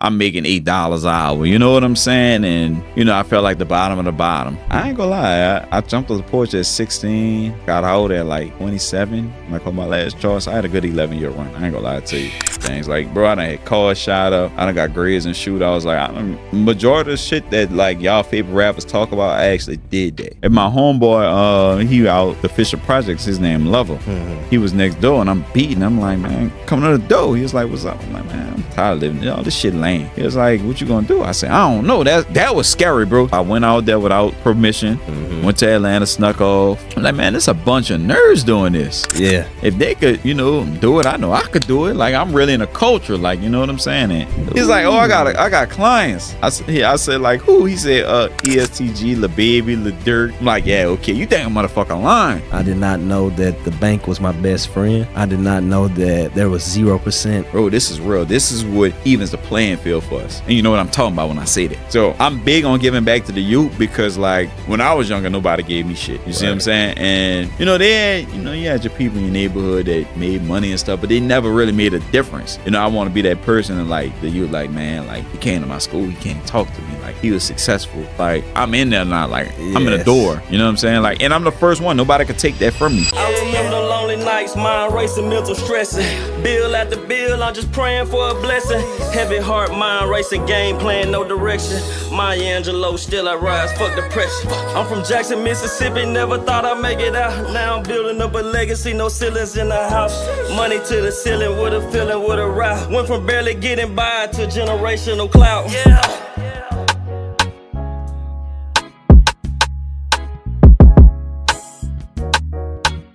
I'm making $8 an hour. You know what I'm saying? And, I felt like the bottom of the bottom. I ain't gonna lie. I jumped on the porch at 16, got out at like 27, like on my last choice. I had a good 11-year run. I ain't gonna lie to you. Things like, bro, I done had cars shot up. I done got grades and shoot. I was like, majority of the shit that like y'all favorite rappers talk about, I actually did that. And my homeboy, he out the Fisher Projects, his name Lover. Mm-hmm. He was next door and I'm beating. I'm like, man, coming to the door. He was like, what's up? I'm like, man, I'm tired of living. This shit lame. He was like, what you gonna do? I said, I don't know. That was scary, bro. I went out there without permission. Mm-hmm. Went to Atlanta, snuck off. I'm like, man, there's a bunch of nerds doing this. Yeah. If they could, do it, I know I could do it. Like, I'm really in a culture, like, you know what I'm saying? And he's like, oh, I got clients. I said, like, who? He said, EST Gee, Lil Baby, Lil Durk. I'm like, yeah, okay, you think I'm motherfucking lying. I did not know that the bank was my best friend. I did not know that there was 0%. Bro, this is real. This is what evens the playing field for us. And you know what I'm talking about when I say that. So I'm big on giving back to the youth because, like, when I was younger, nobody gave me shit. You see what I'm saying? And, you had your people in your neighborhood that made money and stuff, but they never really made a difference. I want to be that person and, like, that you like, man, like, he came to my school, he came to talk to me. Like, he was successful. Like, I'm in there now. Like, yes. I'm in the door. You know what I'm saying? Like, and I'm the first one. Nobody could take that from me. I remember the lonely nights, mind racing, mental stressing. Bill after bill, I'm just praying for a blessing. Heavy heart, mind racing, game plan, no direction. Maya Angelou, still I rise, fuck depression. I'm from Jackson, Mississippi, never thought I'd make it out. Now I'm building up a legacy, no ceilings in the house. Money to the ceiling with a feeling, with a route. Went from barely getting by to generational clout. Yeah.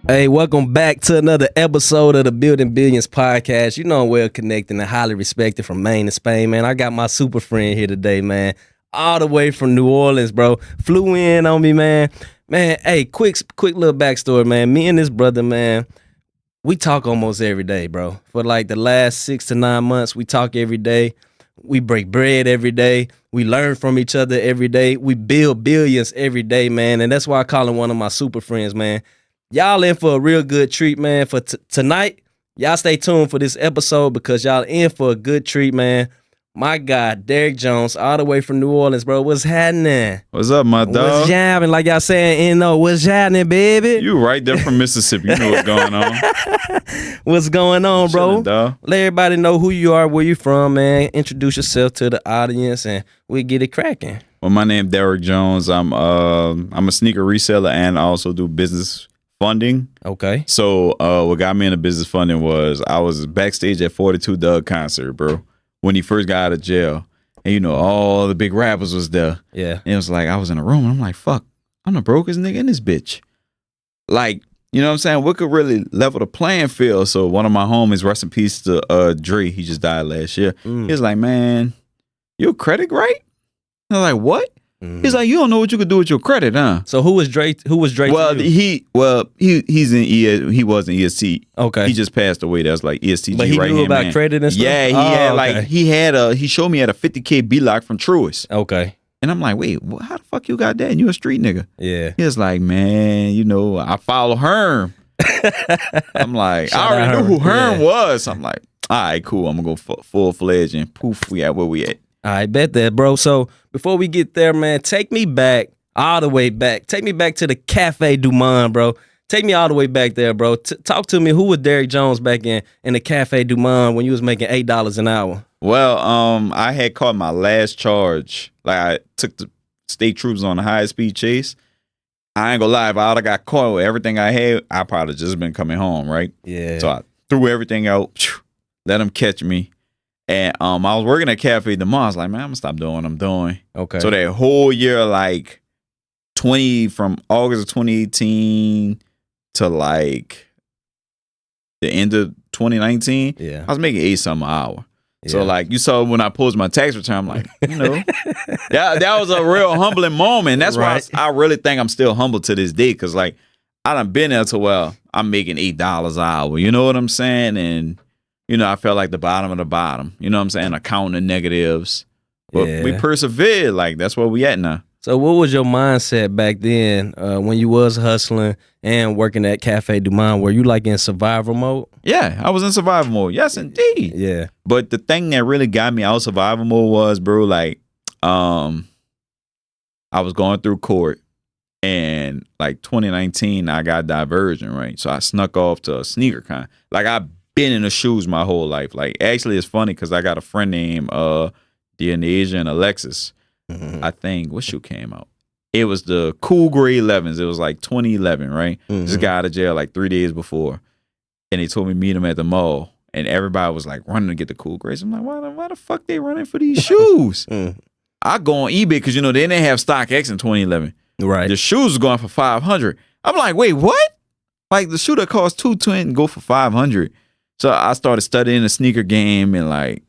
Hey, welcome back to another episode of the Building Billions podcast. You know I'm well connected and highly respected from Maine to Spain, man. I got my super friend here today, man. All the way from New Orleans, bro. Flew in on me, man. Man, hey, quick little backstory, man. Me and this brother, man, we talk almost every day, bro. For like the last 6 to 9 months, we talk every day. We break bread every day. We learn from each other every day. We build billions every day, man. And that's why I call him one of my super friends, man. Y'all in for a real good treat, man. For tonight, y'all stay tuned for this episode because y'all in for a good treat, man. My guy, Darrick Jones, all the way from New Orleans, bro. What's happening? What's up, my dog? What's happening? Like y'all saying, what's happening, baby? You right there from Mississippi. You know what's going on. What's going on, bro? Chilling, let everybody know who you are, where you from, man. Introduce yourself to the audience, and we get it cracking. Well, my name Darrick Jones. I'm a sneaker reseller and I also do business funding. Okay. So what got me into business funding was I was backstage at 42 Doug concert, bro, when he first got out of jail. And all the big rappers was there. Yeah. And it was like I was in a room and I'm like, fuck, I'm the brokest nigga in this bitch. Like, you know what I'm saying? What could really level the playing field? So one of my homies, rest in peace to Dre, he just died last year. He was like, man, your credit right? I was like, what? Mm-hmm. He's like, you don't know what you could do with your credit, huh? So who was Drake? Well, to you? He was in EST. Okay. He just passed away. That's like EST Gee, but he right knew here, about man. credit and stuff. Yeah, he showed me at a 50K B-Lock from Truist. Okay. And I'm like, wait, how the fuck you got that? And you a street nigga? Yeah. He was like, man, I follow Herm. I'm like, I already knew who Herm was. I'm like, all right, cool. I'm gonna go full fledged and poof, we at where we at. I bet that, bro. So before we get there, man, take me back, all the way back. Take me back to the Cafe Du Monde, bro. Take me all the way back there, bro. Talk to me. Who was Darrick Jones back in the Cafe Du Monde when you was making $8 an hour? Well, I had caught my last charge. Like I took the state troopers on a high speed chase. I ain't gonna lie, if I would've got caught with everything I had, I probably just been coming home, right? Yeah. So I threw everything out, let them catch me. And I was working at Cafe Du Monde. I was like, man, I'm gonna stop doing what I'm doing. Okay. So that whole year, like from August of 2018 to like the end of 2019, yeah, I was making $8-something an hour. Yeah. So like you saw when I posted my tax return, I'm like, that was a real humbling moment. That's right. Why I really think I'm still humble to this day, because like I done been there to I'm making $8 an hour. You know what I'm saying? And I felt like the bottom of the bottom. You know what I'm saying? Accounting the negatives. But we persevered. Like, that's where we at now. So what was your mindset back then when you was hustling and working at Cafe Du Monde? Were you like in survival mode? Yeah, I was in survival mode. Yes, indeed. Yeah. But the thing that really got me out of survival mode was, bro, like, I was going through court, and like 2019, I got diversion, right? So I snuck off to a sneaker con. Like, I've been in the shoes my whole life. Like, actually, it's funny because I got a friend named Dionysia and Alexis. I think what shoe came out? It was the Cool Gray 11s. It was like 2011, right? This guy out of jail like 3 days before, and they told me meet him at the mall, and everybody was like running to get the Cool Grays. I'm like, why the fuck they running for these shoes? I go on eBay because they didn't have StockX in 2011. Right. The shoes was going for $500. I'm like, wait, what? Like the shoe that cost $220 go for $500. So I started studying the sneaker game and like.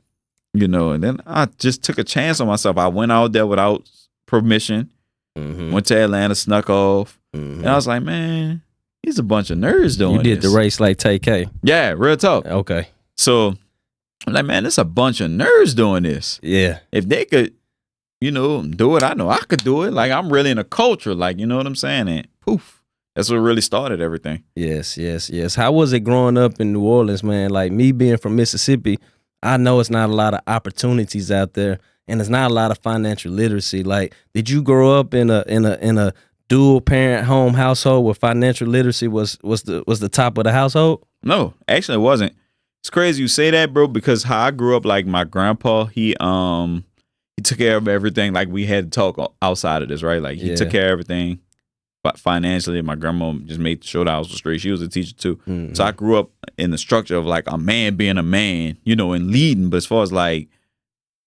And then I just took a chance on myself. I went out there without permission, went to Atlanta, snuck off, and I was like, man, these a bunch of nerds doing this. You did the race like TK. Yeah, real talk. Okay. So I'm like, man, this a bunch of nerds doing this. Yeah. If they could, do it, I know I could do it. Like, I'm really in a culture, like, you know what I'm saying? And poof, that's what really started everything. Yes. How was it growing up in New Orleans, man? Like, me being from Mississippi, I know it's not a lot of opportunities out there, and it's not a lot of financial literacy. Like, did you grow up in a dual parent home household where financial literacy was the top of the household? No, actually, it wasn't. It's crazy you say that, bro, because how I grew up, like my grandpa, he took care of everything. Like, we had to talk outside of this, right? Like, he took care of everything. But financially, my grandma just made sure the house was straight. She was a teacher too. So I grew up in the structure of like a man being a man, and leading. But as far as like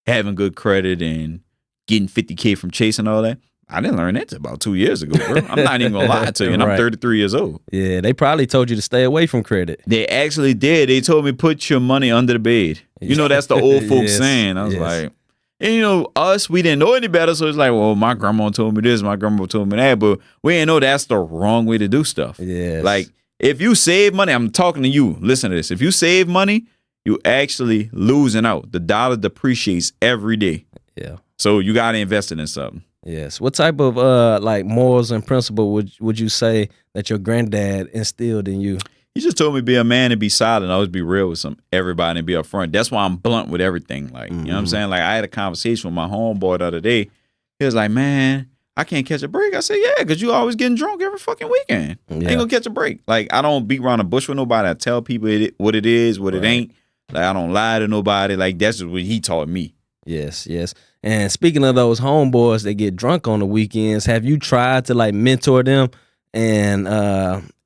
having good credit and getting 50K from Chase and all that, I didn't learn that till about 2 years ago, bro. I'm not even gonna lie to you. And I'm 33 years old. Yeah, they probably told you to stay away from credit. They actually did. They told me put your money under the bed. That's the old folks saying. I was like, and us, we didn't know any better, so it's like, well, my grandma told me this, my grandma told me that, but we didn't know that's the wrong way to do stuff. Yes. Like, if you save money, I'm talking to you, listen to this. If you save money, you actually losing out. The dollar depreciates every day. Yeah. So you got to invest it in something. Yes. What type of like morals and principle would you say that your granddad instilled in you? He just told me be a man and be solid, always be real with everybody and be upfront. That's why I'm blunt with everything. Like, you know what I'm saying? Like, I had a conversation with my homeboy the other day. He was like, man, I can't catch a break. I said, yeah, because you always getting drunk every fucking weekend. I ain't gonna catch a break. Like, I don't beat around the bush with nobody. I tell people what it is, what it ain't. Like, I don't lie to nobody. Like, that's just what he taught me. Yes. And speaking of those homeboys that get drunk on the weekends, have you tried to like mentor them and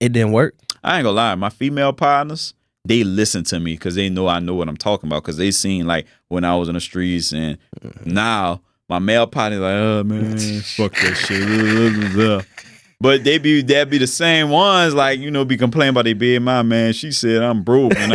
it didn't work? I ain't gonna lie, my female partners, they listen to me because they know I know what I'm talking about because they seen like when I was in the streets, and now my male partner's like, oh man, fuck that shit. But that be the same ones like, be complaining about their bed. My man, she said I'm broke. And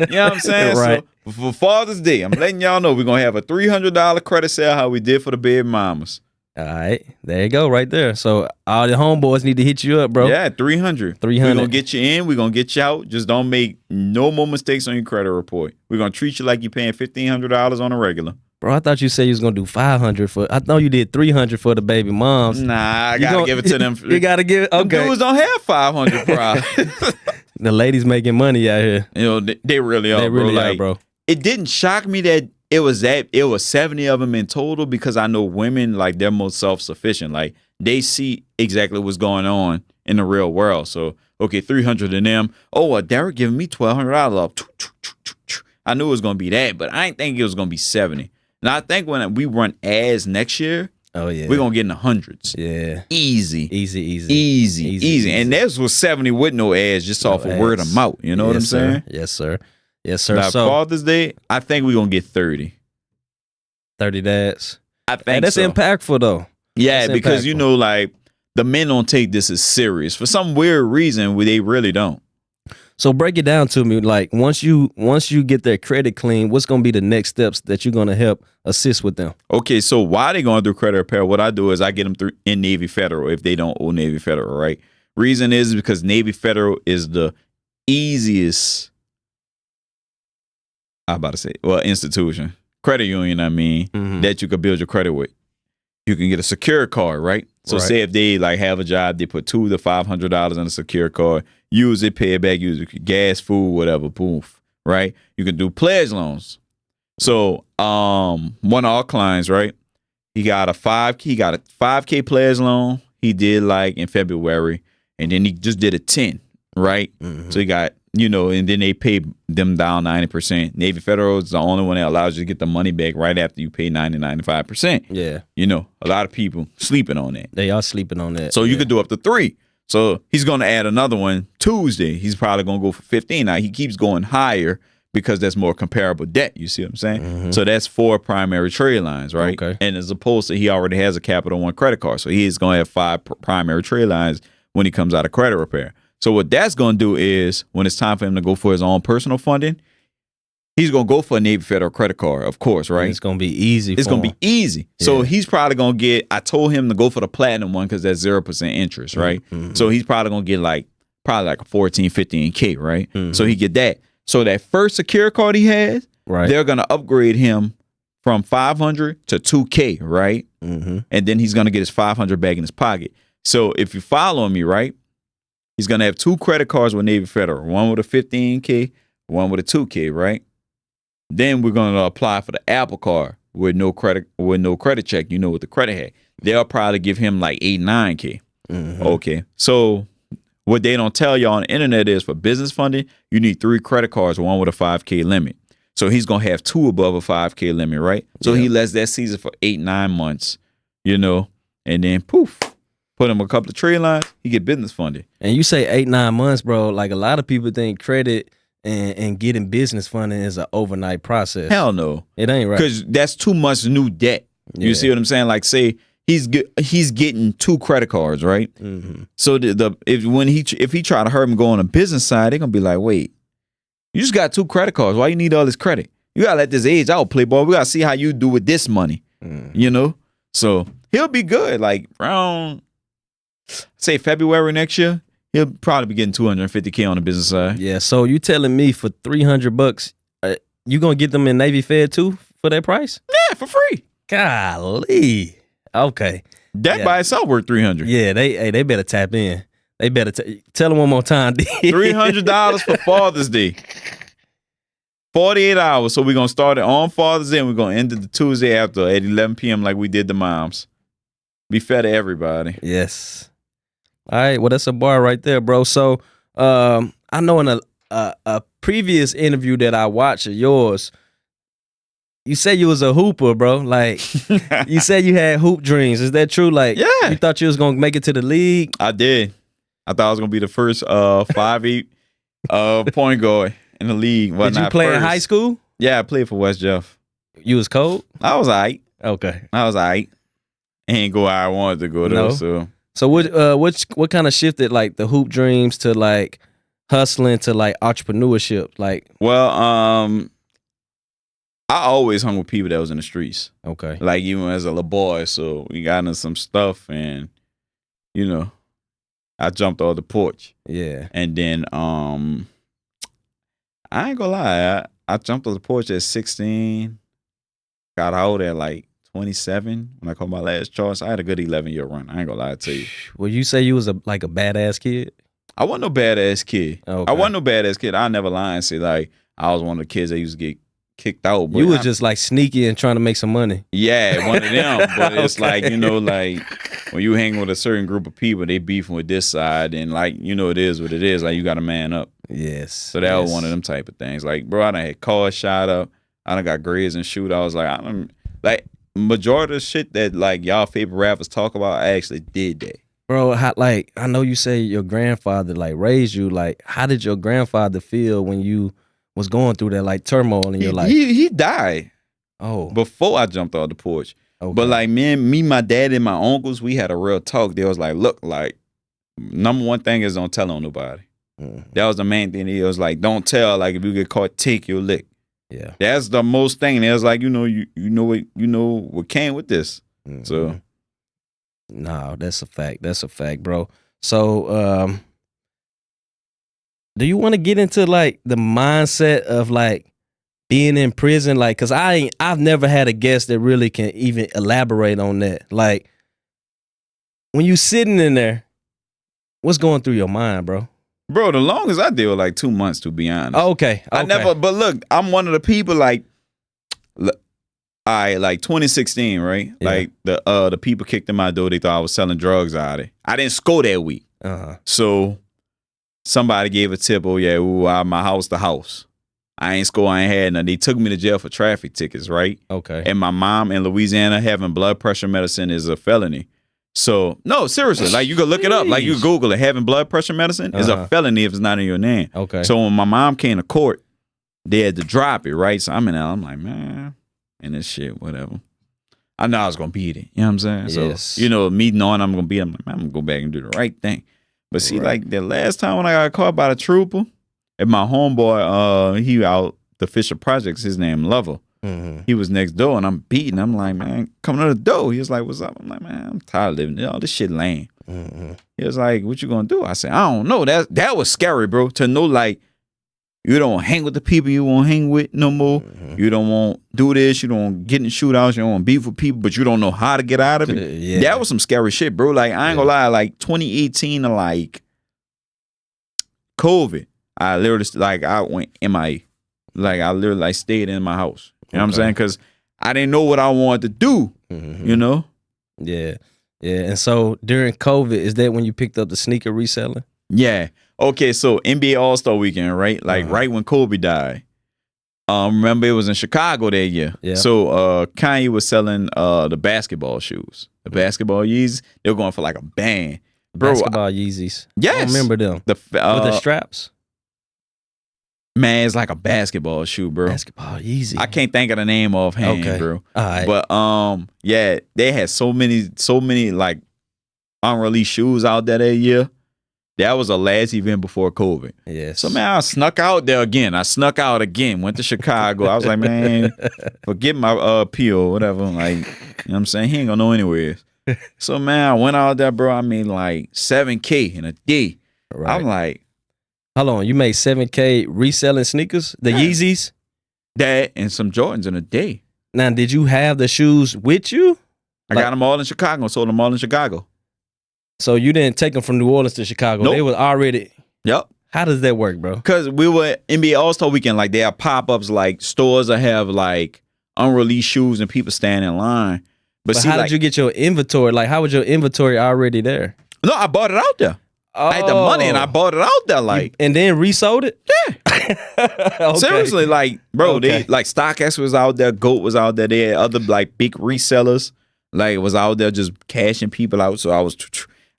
you know what I'm saying? Right. So for Father's Day, I'm letting y'all know we're gonna have a $300 credit sale how we did for the baby mamas. All right, there you go, right there. So all the homeboys need to hit you up, bro. Yeah, 300. We're gonna get you in. We're gonna get you out. Just don't make no more mistakes on your credit report. We're gonna treat you like you're paying $1,500 on a regular. Bro, I thought you said you was gonna do 500 for. I thought you did 300 for the baby moms. Nah, I gotta give it to them. You gotta give it. Okay. Them dudes don't have 500 probably. The ladies making money out here. They really are. They really bro. are, bro. It didn't shock me that it was 70 of them in total because I know women, like, they're more self-sufficient. Like, they see exactly what's going on in the real world. So, okay, 300 of them. Oh, Darrick giving me $1,200 off. I knew it was going to be that, but I didn't think it was going to be 70. And I think when we run ads next year, we're going to get in the hundreds. Yeah. Easy. Easy. And this was 70 with no ads, just off of word of mouth. You know what I'm saying? Yes, sir. Now, so Father's Day, I think we're going to get 30. 30 dads. I think that's impactful, though. Yeah, that's because, impactful. Like, the men don't take this as serious. For some weird reason, they really don't. So break it down to me. Like, once you get their credit clean, what's going to be the next steps that you're going to help assist with them? Okay, so while they're going through credit repair, what I do is I get them through in Navy Federal if they don't owe Navy Federal, right? Reason is because Navy Federal is the easiest institution, credit union, that you could build your credit with. you can get a secure card, right? So Right. say if they like have a job, they put $200 to $500 in a secure card, use it, pay it back, use it, gas, food, whatever, poof, right? You can do pledge loans. So one of our clients, right? He got a 5K pledge loan. He did like in February, and then he just did a 10, right? Mhm. So he got, and then they paid them down 90%. Navy Federal is the only one that allows you to get the money back right after you pay 95%. Yeah. A lot of people sleeping on that. They are sleeping on that. So you could do up to 3. So he's going to add another one Tuesday. He's probably going to go for 15. Now he keeps going higher because that's more comparable debt. You see what I'm saying? Mhm. So that's 4 primary trade lines, right? Okay. And as opposed to he already has a Capital One credit card. So he is going to have 5 primary trade lines when he comes out of credit repair. So what that's going to do is when it's time for him to go for his own personal funding, he's going to go for a Navy Federal credit card, of course, right? It's going to be easy. It's going to be easy. So Yeah. he's probably going to get, I told him to go for the platinum one because that's 0% interest, right? Mhm. So he's probably going to get probably like a 14, 15K, right? Mhm. So he get that. So that first secure card he has, Right. they're going to upgrade him from 500 to 2K, right? Mm-hmm. And then he's going to get his 500 back in his pocket. So if you follow me, right, he's going to have 2 credit cards with Navy Federal, one with a 15K, one with a 2K, right? Then we're going to apply for the Apple card with no credit check, with the credit hack. They'll probably give him like 8, 9K. Mm-hmm. Okay. So what they don't tell you on the internet is for business funding, you need 3 credit cards, one with a 5K limit. So he's going to have 2 above a 5K limit, right? So Yeah. he lets that season for 8, 9 months, and then poof, put him a couple of trade lines, he get business funding. And you say 8, 9 months, bro. Like a lot of people think credit and getting business funding is an overnight process. Hell no. It ain't right. Because that's too much new debt. Yeah. You see what I'm saying? Like say he's getting 2 credit cards, right? Mm-hmm. So if he try to hurt him go on the business side, they're gonna be like, wait, you just got 2 credit cards. Why you need all this credit? You gotta let this age out, playboy. We gotta see how you do with this money. So he'll be good. Like around say February next year, he'll probably be getting $250K on the business side. Yeah. So you telling me for $300, you gonna get them in Navy Fed too for that price? Yeah, for free. Golly. Okay. That by itself worth $300. Yeah. They better tap in. They better tell them one more time. $300 for Father's Day. 48 hours. So we're going to start it on Father's Day and we're going to end it the Tuesday after at 11 p.m. like we did the moms. Be fair to everybody. Yes. All right. Well, that's a bar right there, bro. So I know in a previous interview that I watched of yours, you said you was a hooper, bro. Like you said you had hoop dreams. Is that true? Like Yeah. you thought you was going to make it to the league? I did. I thought I was going to be the first 5'8" point guard in the league. Did you play in high school? Yeah, I played for West Jeff. You was cold? I was all right. Okay. Ain't go where I wanted to go though. No. So What kind of shifted like the hoop dreams to like hustling to like entrepreneurship? Like, well, I always hung with people that was in the streets. okay. Like even as a little boy. So we got into some stuff and I jumped off the porch. Yeah. And then I ain't gonna lie, I jumped off the porch at 16, got out at like 27 when I caught my last charge. I had a good 11-year run. I ain't gonna lie to you. Well, you say you was a badass kid? I wasn't no badass kid. Okay. I wasn't no badass kid. I never lie and say like I was one of the kids that used to get kicked out. But You was just like sneaky and trying to make some money. yeah, one of them. But it's like, Okay. like when you hang with a certain group of people, they beefing with this side and like, it is what it is. Like you got to man up. Yes. So that was one of them type of things. Like, bro, I done had cars shot up. I done got grades and shoot. I was like, majority of shit that like y'all favorite rappers talk about, I actually did that. Bro, I know you say your grandfather like raised you. Like, how did your grandfather feel when you was going through that like turmoil in your life? He died Oh, before I jumped off the porch. okay. But like me, my dad and my uncles, we had a real talk. They was like, look, like number one thing is don't tell on nobody. Mhm. That was the main thing. He was like, don't tell. Like if you get caught, take your lick. Yeah. That's the most thing. It was like, you know what came with this. So no, that's a fact. That's a fact, bro. So, do you want to get into like the mindset of like being in prison, like, cause I've never had a guest that really can even elaborate on that. Like, when you sitting in there, what's going through your mind, bro? Bro, the longest I did was like 2 months, to be honest. Okay. I never, but look, I'm one of the people like, like 2016, right? Yeah. Like the people kicked in my door. They thought I was selling drugs out of it. I didn't score that week. So somebody gave a tip. Oh yeah, ooh, my house the house. I ain't score. I ain't had none. They took me to jail for traffic tickets, right? Okay. And my mom in Louisiana having blood pressure medicine is a felony. So no, seriously, like you can look it up. Like you Google it. Having blood pressure medicine is a felony if it's not in your name. Okay. So when my mom came to court, they had to drop it, right? So I'm in there. I'm like, man, and this shit, whatever. I know I was gonna beat it. You know what I'm saying? Yes. So, you know, me knowing I'm gonna beat it, I'm like, man, I'm gonna go back and do the right thing. But see, like the last time when I got caught by the trooper, and my homeboy, he out the Fisher Projects, his name Lover. He was next door and I'm beating. I'm like, man, coming to the door. He was like, what's up? I'm like, man, I'm tired of living. All this shit lame. He was like, what you gonna do? I said, I don't know. That was scary, bro. To know like you don't hang with the people you won't hang with no more. You don't want do this. You don't get in shootouts. You don't want beef with people, but you don't know how to get out of it. Yeah. That was some scary shit, bro. Like I ain't gonna lie. Like 2018 to like COVID, I literally like I went MIA. Like I literally like stayed in my house. You know what I'm saying? Because I didn't know what I wanted to do. You know? Yeah. Yeah. And so during COVID, is that when you picked up the sneaker reselling? Yeah. Okay, so NBA All-Star Weekend, right? Like right when Kobe died. Remember it was in Chicago that year. Yeah. So Kanye was selling the basketball shoes. The basketball Yeezys. They were going for like a band. Bro, Basketball Yeezys. Yes. I remember them. With the straps? Man, it's like a basketball shoe, bro. Basketball Yeezy. I can't think of the name offhand, bro. All right. But yeah, they had so many like unreleased shoes out there that year. That was the last event before COVID. Yes. So man, I snuck out there again. Went to Chicago. I was like, man, forget my PO, whatever. Like, you know what I'm saying? He ain't gonna know anywhere. So man, I went out there, bro. I made like $7K in a day. Right. I'm like, hold on, you made $7K reselling sneakers? The Yeezys? That and some Jordans in a day. Now, did you have the shoes with you? I got them all in Chicago. Sold them all in Chicago. So you didn't take them from New Orleans to Chicago? Nope. They were already... Yep. How does that work, bro? Because we were NBA All-Star Weekend. Like, they have pop-ups, like stores that have like unreleased shoes and people stand in line. But see, how did you get your inventory? Like, how was your inventory already there? No, I bought it out there. I had the money and I bought it out there, like, and then resold it. Yeah, okay. Seriously, like, bro, they like StockX was out there, Goat was out there. They had other like big resellers, like was out there just cashing people out. So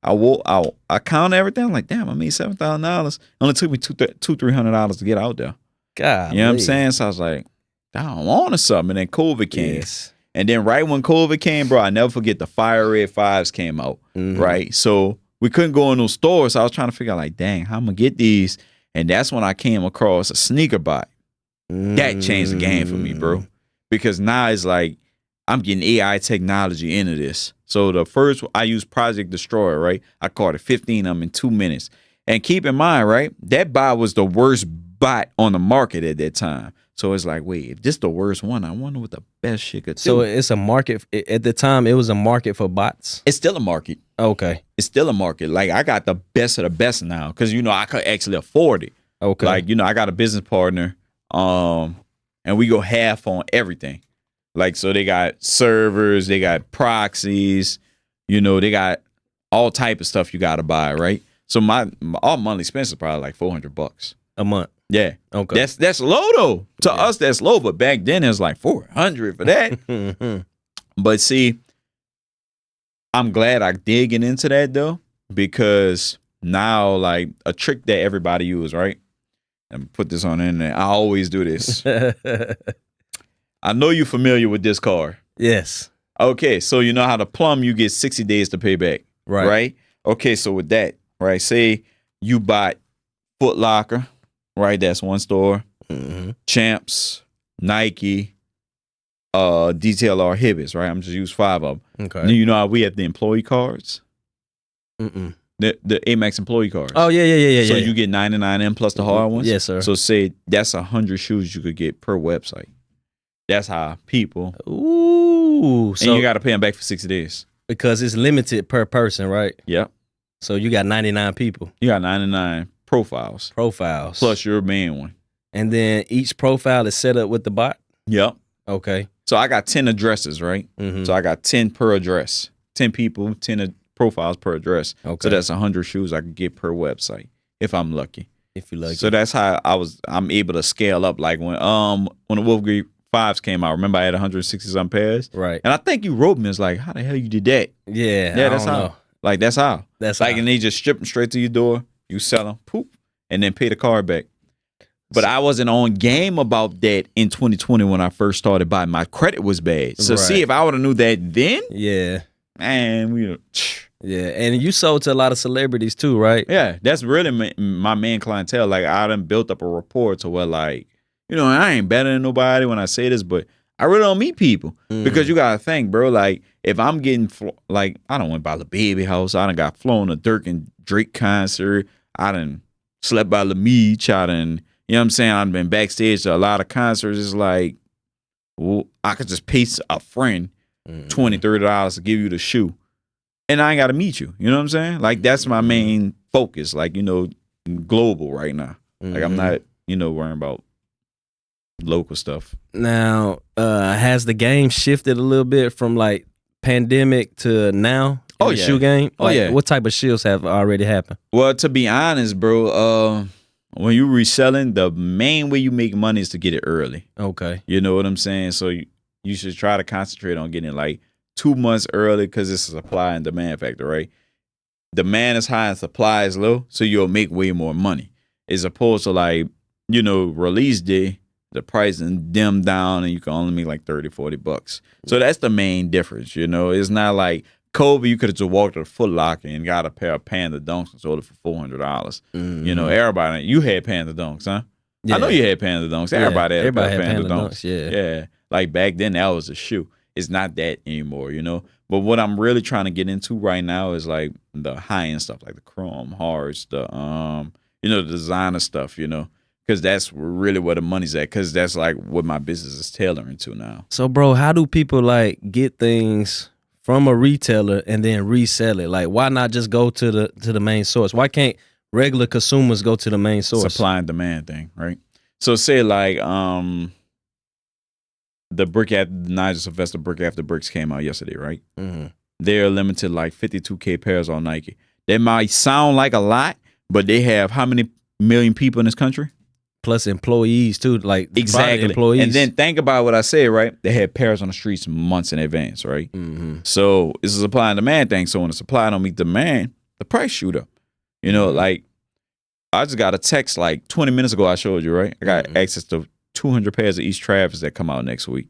I counted everything. I'm like, damn, I made $7,000. Only took me $300 to get out there. God, you know what I'm saying? So I was like, I wanted something. And then COVID came. Yes. And then right when COVID came, bro, I never forget the Fire Red 5s came out, right? So we couldn't go in those stores. So I was trying to figure out, like, dang, how I'm going to get these? And that's when I came across a sneaker bot. That changed the game for me, bro. Because now it's like, I'm getting AI technology into this. So the first, I used Project Destroyer, right? I caught 15 of them in 2 minutes. And keep in mind, right, that bot was the worst bot on the market at that time. So it's like, wait, if this the worst one, I wonder what the best shit could do. So it's a market. At the time, it was a market for bots? It's still a market. Okay. It's still a market. Like, I got the best of the best now because, you know, I could actually afford it. Okay. Like, you know, I got a business partner and we go half on everything. Like, so they got servers, they got proxies, you know, they got all type of stuff you got to buy, right? So all monthly expense is probably like $400 a month. Yeah. Okay. That's low though. To us, that's low, but back then it was like $400 for that. But see, I'm glad I did get into that though, because now like a trick that everybody use, right? And put this on the internet. I always do this. I know you're familiar with this car. Yes. Okay, so you know how to plumb, you get 60 days to pay back. Right? Okay, so with that, right, say you bought Foot Locker, right? That's one store. Champs, Nike, DTLR, Hibbets, right? I'm just use 5 of them. Okay. And you know how we have the employee cards? The Amex employee cards. Oh yeah. So you get 99 in plus the hard ones. Yes, sir. So say that's 100 shoes you could get per website. That's how people. Ooh. So And you got to pay them back for 60 days. because it's limited per person, right? Yep. So you got 99 people. You got 99 profiles plus your main one. And then each profile is set up with the bot. Yep. Okay. So I got 10 addresses, right? Mhm. So I got 10 per address. 10 people, 10 profiles per address. Okay. So that's 100 shoes I could get per website if I'm lucky. If you like. So that's how I'm able to scale up. Like when the Wolf Creek 5s came out, remember I had 160 some pairs? Right. And I think you wrote me, it's like, how the hell you did that? Yeah. Yeah, I that's don't how. know. Like that's how. That's like, how. and they just strip them straight to your door. You sell them, poop, and then pay the card back. But I wasn't on game about that in 2020 when I first started buying. My credit was bad. So see, Right. if I would have knew that then, Yeah. man, Yeah. And you sold to a lot of celebrities too, right? yeah, that's really my main clientele. Like I done built up a rapport to where like, I ain't better than nobody when I say this, but I really don't meet people because you gotta think, bro. Like if I'm getting I don't went by Lil Baby house. I done got flown to Durk and Drake concert. I done slept by Lil Meech. I done, you know what I'm saying? I've been backstage to a lot of concerts. It's like, well, I could just pay a friend $20, $30 to give you the shoe. And I ain't got to meet you. You know what I'm saying? Like, that's my main focus. Like, global right now. Like, I'm not, worrying about local stuff. Now, has the game shifted a little bit from like pandemic to now? Oh, in the yeah. shoe game? Oh, Like, yeah. What type of shifts have already happened? Well, to be honest, bro, when you reselling, the main way you make money is to get it early. Okay. You know what I'm saying? So you should try to concentrate on getting it like 2 months early because it's a supply and demand factor, right? Demand is high and supply is low, so you'll make way more money. As opposed to like, release day, the price and dim down and you can only make like 30, 40 bucks. So that's the main difference, It's not like COVID, you could have just walked to the Foot Locker and got a pair of Panda Dunks and sold it for $400. Everybody, you had Panda Dunks, huh? Yeah. I know you had Panda Dunks. Everybody had a pair of Panda Dunks. Yeah. Like back then, that was a shoe. It's not that anymore, But what I'm really trying to get into right now is like the high end stuff, like the chrome hards, the the designer stuff, because that's really where the money's at. Because that's like what my business is tailoring to now. So, bro, how do people like get things from a retailer and then resell it? Like, why not just go to the main source? Why can't regular consumers go to the main source? Supply and demand thing, right? So say like the Nigel Sylvester Brick After Bricks came out yesterday, right? Mm-hmm. They're limited like 52K pairs on Nike. They might sound like a lot, but they have how many million people in this country? Plus employees too, like Exactly. employees. And then think about what I said, right? They had pairs on the streets months in advance, right? Mm-hmm. So it's a supply and demand thing. So when the supply don't meet demand, the price shoot up. Like I just got a text like 20 minutes ago I showed you, right? I got access to 200 pairs of East Travis that come out next week.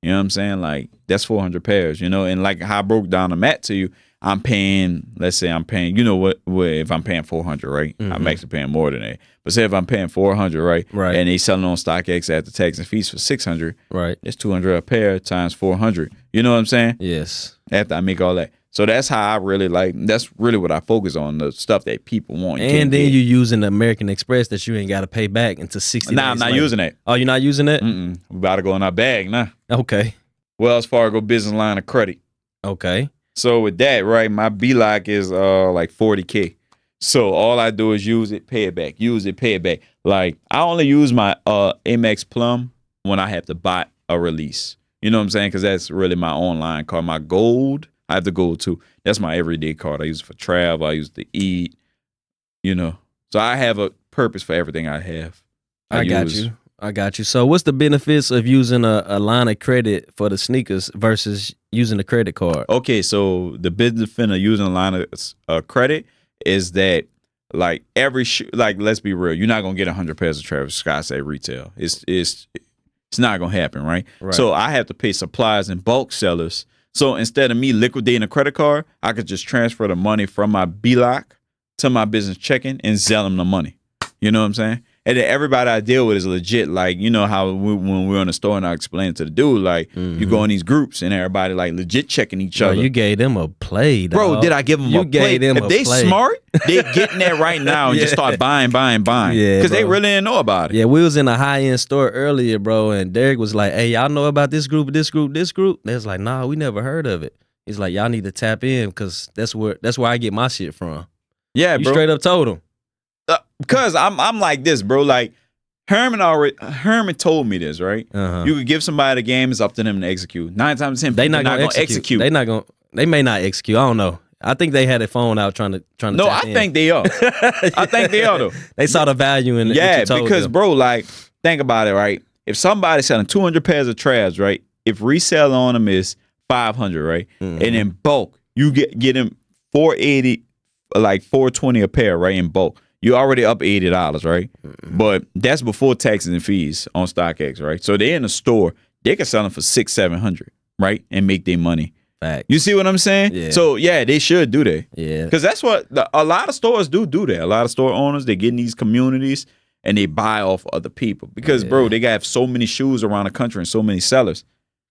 You know what I'm saying? Like that's 400 pairs, and like how I broke down the mat to you, I'm paying, let's say I'm paying, if I'm paying 400, right? I'm actually paying more than that. But say if I'm paying 400, right? Right. And they selling on StockX after tax and fees for 600, right. that's 200 a pair times 400. You know what I'm saying? Yes. After I make all that. So that's how I really that's really what I focus on, the stuff that people want. And then you using the American Express that you ain't got to pay back until 60 days Nah, I'm not later. using that. Oh, you're not using that? We about to go in our bag now. Okay. Wells Fargo business line of credit. Okay. So with that, right, my BLOC is like 40K. So all I do is use it, pay it back. Use it, pay it back. Like I only use my Amex Plum when I have to buy a release. You know what I'm saying? Because that's really my online card. My gold, I have the gold too. That's my everyday card. I use it for travel. I use it to eat. So I have a purpose for everything I have. I got you. So what's the benefits of using a line of credit for the sneakers versus using a credit card? Okay, so the business of using a line of credit is that like every shoe, like let's be real, you're not gonna get 100 pairs of Travis Scott's at retail. It's not gonna happen, right? So I have to pay suppliers and bulk sellers. So instead of me liquidating a credit card, I could just transfer the money from my BLOC to my business checking and sell them the money. You know what I'm saying? And then everybody I deal with is legit. Like, you know how when we're in the store and I explain to the dude, like, you go in these groups and everybody like legit checking each other. You gave them a play, dog. Bro, did I give them a play? If they smart, they getting that right now and just start buying. Yeah, because they really didn't know about it. Yeah, we was in a high-end store earlier, bro, and Darrick was like, hey, y'all know about this group? They was like, nah, we never heard of it. He's like, y'all need to tap in because that's where I get my shit from. Yeah, you bro. Straight up told him. Because I'm like this, bro. Like Herman told me this, right? You could give somebody the game, it's up to them to execute. 9 times 10, they not gonna execute. They may not execute. I don't know. I think they had a phone out trying to. No, I think they are. I think they are though. They saw the value in it. Yeah, because bro, like think about it, right? If somebody's selling 200 pairs of traps, right? If resell on them is 500, right? And in bulk, you get them 480, like 420 a pair, right? In bulk. You already up $80, right? But that's before taxes and fees on StockX, right? So they're in the store, they can sell them for $600-700, right? And make their money. Fact. You see what I'm saying? Yeah. So yeah, they should do that. Yeah. Because that's what a lot of stores do that. A lot of store owners, they get in these communities and they buy off other people. Because bro, they got so many shoes around the country and so many sellers.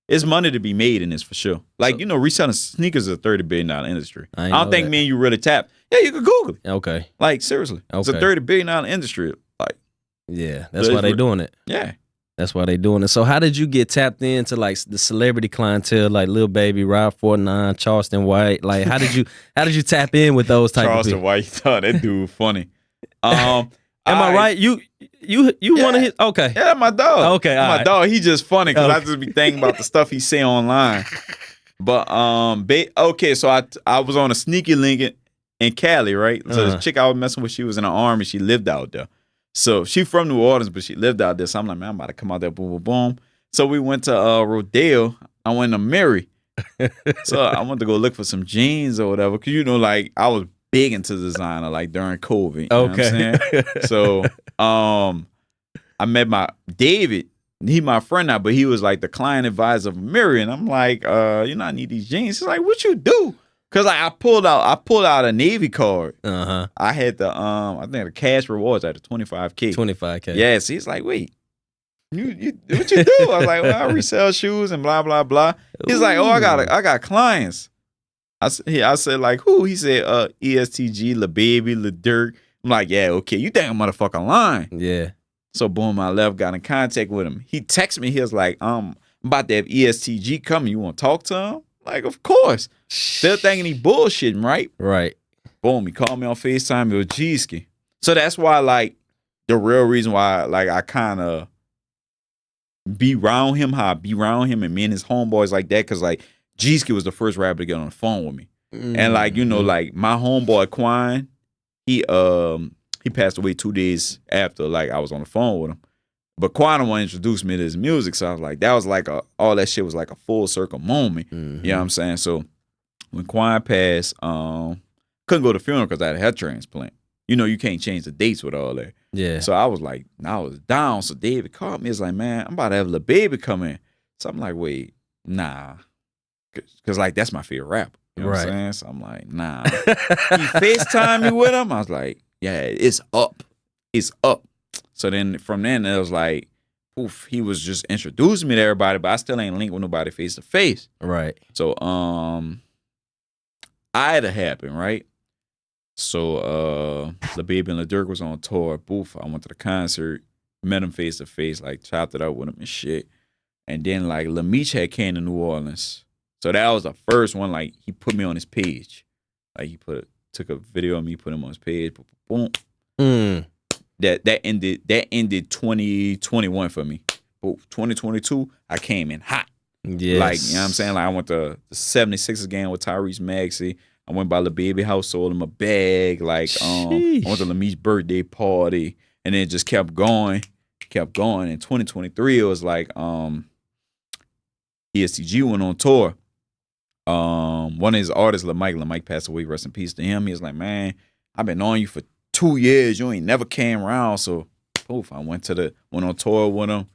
It's money to be made in this for sure. Like, reselling sneakers is a $30 billion industry. I don't think me and you really tap. Yeah, you can Google it. Okay. Like, seriously. Okay. It's a $30 billion industry. Like, yeah, that's why they doing it. Yeah. That's why they doing it. So how did you get tapped into like the celebrity clientele, like Lil Baby, Rob 49, Charleston White? Like how did you tap in with those type of people? Charleston White, thought that dude funny. Am I right? You want to hit? Okay. Yeah, my dog. Okay, my dog. He just funny because I just be thinking about the stuff he say online. But okay, so I was on a sneaky link in Cali, right? So the chick I was messing with, she was in the army. She lived out there. So she from New Orleans, but she lived out there. So I'm like, man, I'm about to come out there, boom, boom, boom. So we went to Rodeo. I went to Mary. So I went to go look for some jeans or whatever. Cause like I was big into designer, like during COVID. You know what I'm saying? So I met my David. He my friend now, but he was like the client advisor of Mary. And I'm like, I need these jeans. He's like, what you do? Cause like I pulled out a Navy card. I had the I think the cash rewards at the $25K. $25K. Yeah, so he's like, wait, you what you do? I was like, well, I resell shoes and blah blah blah. He's like, oh, I got clients. I said like who? He said EST Gee, Lil Baby, Lil Durk. I'm like, yeah, okay, you think I'm motherfucking lying? Yeah. So boom, I left, got in contact with him. He texted me. He was like, I'm about to have EST Gee coming. You want to talk to him? Like, of course. Still thinking he bullshitting, right? Right. Boom, he called me on FaceTime. It was G-Ski. So that's why, like, the real reason why, like, I kind of be around him, how I be around him and me and his homeboys like that, because, like, G-Ski was the first rapper to get on the phone with me. And, like, like, my homeboy, Quan, he passed away 2 days after, like, I was on the phone with him. But Quan one introduced me to his music, so I was like, that was like all that shit was like a full circle moment. You know what I'm saying? So when Quan passed, couldn't go to the funeral because I had a head transplant. You can't change the dates with all that. Yeah. So I was like, I was down. So David called me. It's like, man, I'm about to have Lil Baby come in. So I'm like, wait, nah. Because like, that's my favorite rapper. You know what I'm saying? So I'm like, nah. He FaceTime me with him. I was like, yeah, it's up. It's up. So then from then it was like, poof, he was just introducing me to everybody, but I still ain't linked with nobody face to face. Right. So I had to happen, right? So Lil Baby and Lil Durk was on tour. Boof, I went to the concert, met him face to face, like chopped it up with him and shit. And then like Lil Meech had came to New Orleans. So that was the first one, like he put me on his page. Like he took a video of me, put him on his page, boom. That ended 2021 for me. But 2022, I came in hot. Yes. Like, you know what I'm saying? Like I went to the 76ers game with Tyrese Maxey. I went by Lil Baby house, sold him a bag. Like I went to Lil Meech's birthday party. And then it just kept going. In 2023, it was like EST Gee went on tour. One of his artists, Lil Mike passed away, rest in peace to him. He was like, man, I've been knowing you for 2 years, you ain't never came around. So poof, I went on tour with him.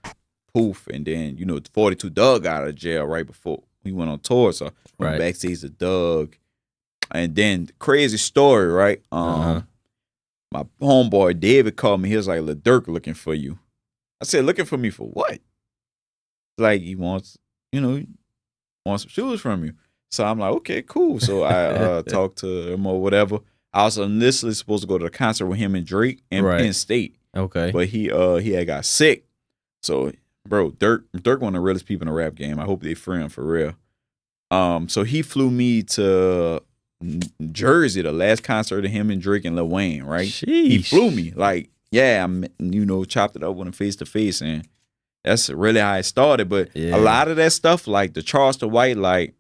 Poof, and then 42 Doug got out of jail right before we went on tour. So I went backstage to Doug. And then crazy story, right? my homeboy David called me. He was like, Lil Durk looking for you. I said, looking for me for what? Like, he wants, wants some shoes from you. So I'm like, okay, cool. So I talked to him or whatever. I was initially supposed to go to the concert with him and Drake in Penn State. Okay. But he had got sick. So, bro, Durk one of the realest people in the rap game. I hope they free him for real. So he flew me to Jersey, the last concert of him and Drake and Lil Wayne, right? Sheesh. He flew me. Like, yeah, chopped it up with him face to face, and that's really how it started. But a lot of that stuff, like the Charleston White, like,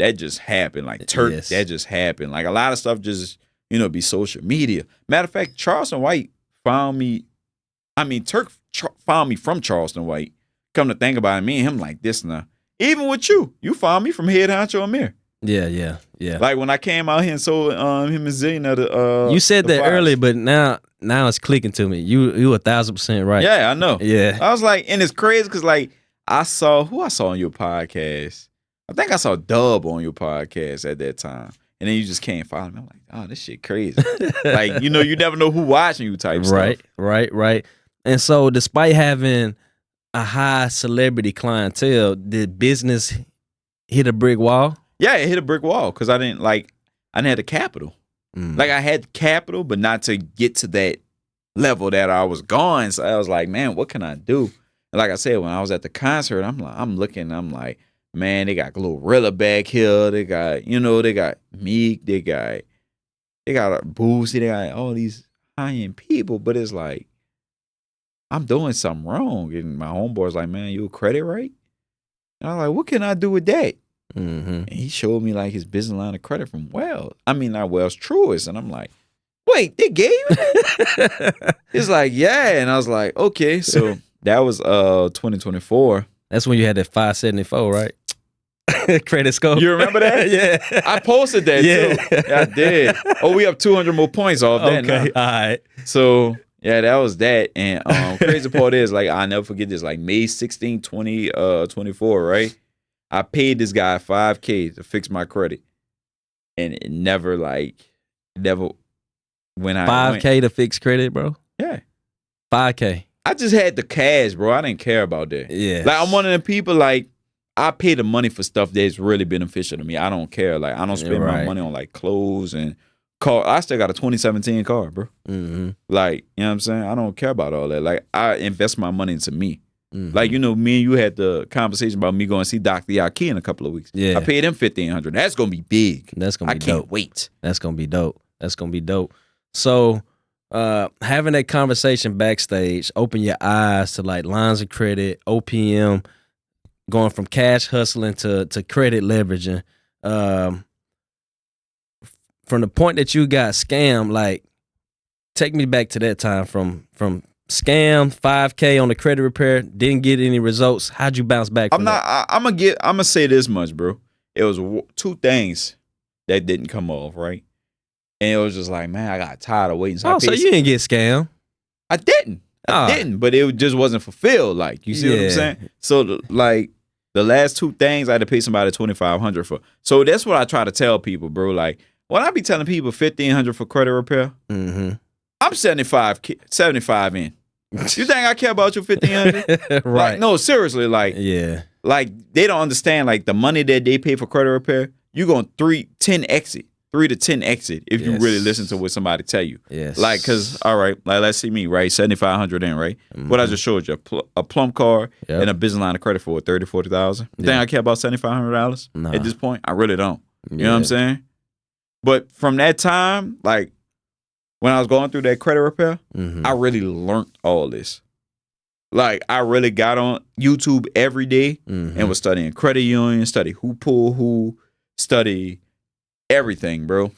that just happened. Like Turk, that just happened. Like a lot of stuff just, be social media. Matter of fact, Charleston White found me. I mean, Turk found me from Charleston White. Come to think about it, me and him like this now. Even with you found me from Head Honcho Amir. Yeah. Like when I came out here and sold him and Zena the you said the that vibes. earlier, but now it's clicking to me. You 1,000% right. Yeah, I know. Yeah. I was like, and it's crazy because like I saw on your podcast. I think I saw Dub on your podcast at that time. And then you just can't follow me. I'm like, oh, this shit crazy. Like, you never know who watching you type stuff. Right. And so despite having a high celebrity clientele, did business hit a brick wall? Yeah, it hit a brick wall because I didn't have the capital. Like I had capital, but not to get to that level that I was going. So I was like, man, what can I do? And like I said, when I was at the concert, I'm like, man, they got Glorilla back here. They got, they got Meek. They got Boosie. They got all these high-end people. But it's like, I'm doing something wrong. And my homeboy's like, man, you a credit right? And I'm like, what can I do with that? And he showed me like his business line of credit from Wells. I mean, not Wells, Truist. And I'm like, wait, they gave you that? He's like, yeah. And I was like, okay. So that was 2024. That's when you had that 574, right? Credit score. You remember that? Yeah. I posted that too. Yeah, I did. Oh, we have 200 more points off that now. Okay, all right. So, yeah, that was that. And crazy part is, like, I'll never forget this. Like, May 16, 2024, right? I paid this guy $5K to fix my credit. And it never went out. $5K to fix credit, bro? Yeah. $5K. I just had the cash, bro. I didn't care about that. Yeah. Like, I'm one of the people, like, I pay the money for stuff that's really beneficial to me. I don't care. Like, I don't spend my money on, like, clothes and car. I still got a 2017 car, bro. Like, you know what I'm saying? I don't care about all that. Like, I invest my money into me. Like, me and you had the conversation about me going to see Dr. Yaki in a couple of weeks. Yeah. I paid him $1,500. That's going to be big. That's going to be dope. I can't wait. That's going to be dope. So, having that conversation backstage, open your eyes to, like, lines of credit, OPM, going from cash hustling to credit leveraging. From the point that you got scammed, like, take me back to that time from scam, $5K on the credit repair, didn't get any results. How'd you bounce back from that? I'm gonna say this much, bro. It was two things that didn't come off, right? And it was just like, man, I got tired of waiting. So you didn't get scammed? I didn't, but it just wasn't fulfilled. Like, you see what I'm saying? So, the last two things I had to pay somebody $2,500 for. So that's what I try to tell people, bro. Like, when I be telling people $1,500 for credit repair, I'm 75 in. You think I care about your $1,500? Right. Like, no, seriously. Like, like, they don't understand, like, the money that they pay for credit repair, you're going 3 to 10 exit if you really listen to what somebody tell you. Yes. Like, because, all right, like, let's see me, right? 7,500 in, right? What I just showed you, a plum card and a business line of credit for $30,000, $40,000. You think I care about $7,500? Nah. At this point? I really don't. You know what I'm saying? But from that time, like, when I was going through that credit repair, I really learned all this. Like, I really got on YouTube every day and was studying credit union, study who pull who, study everything, bro.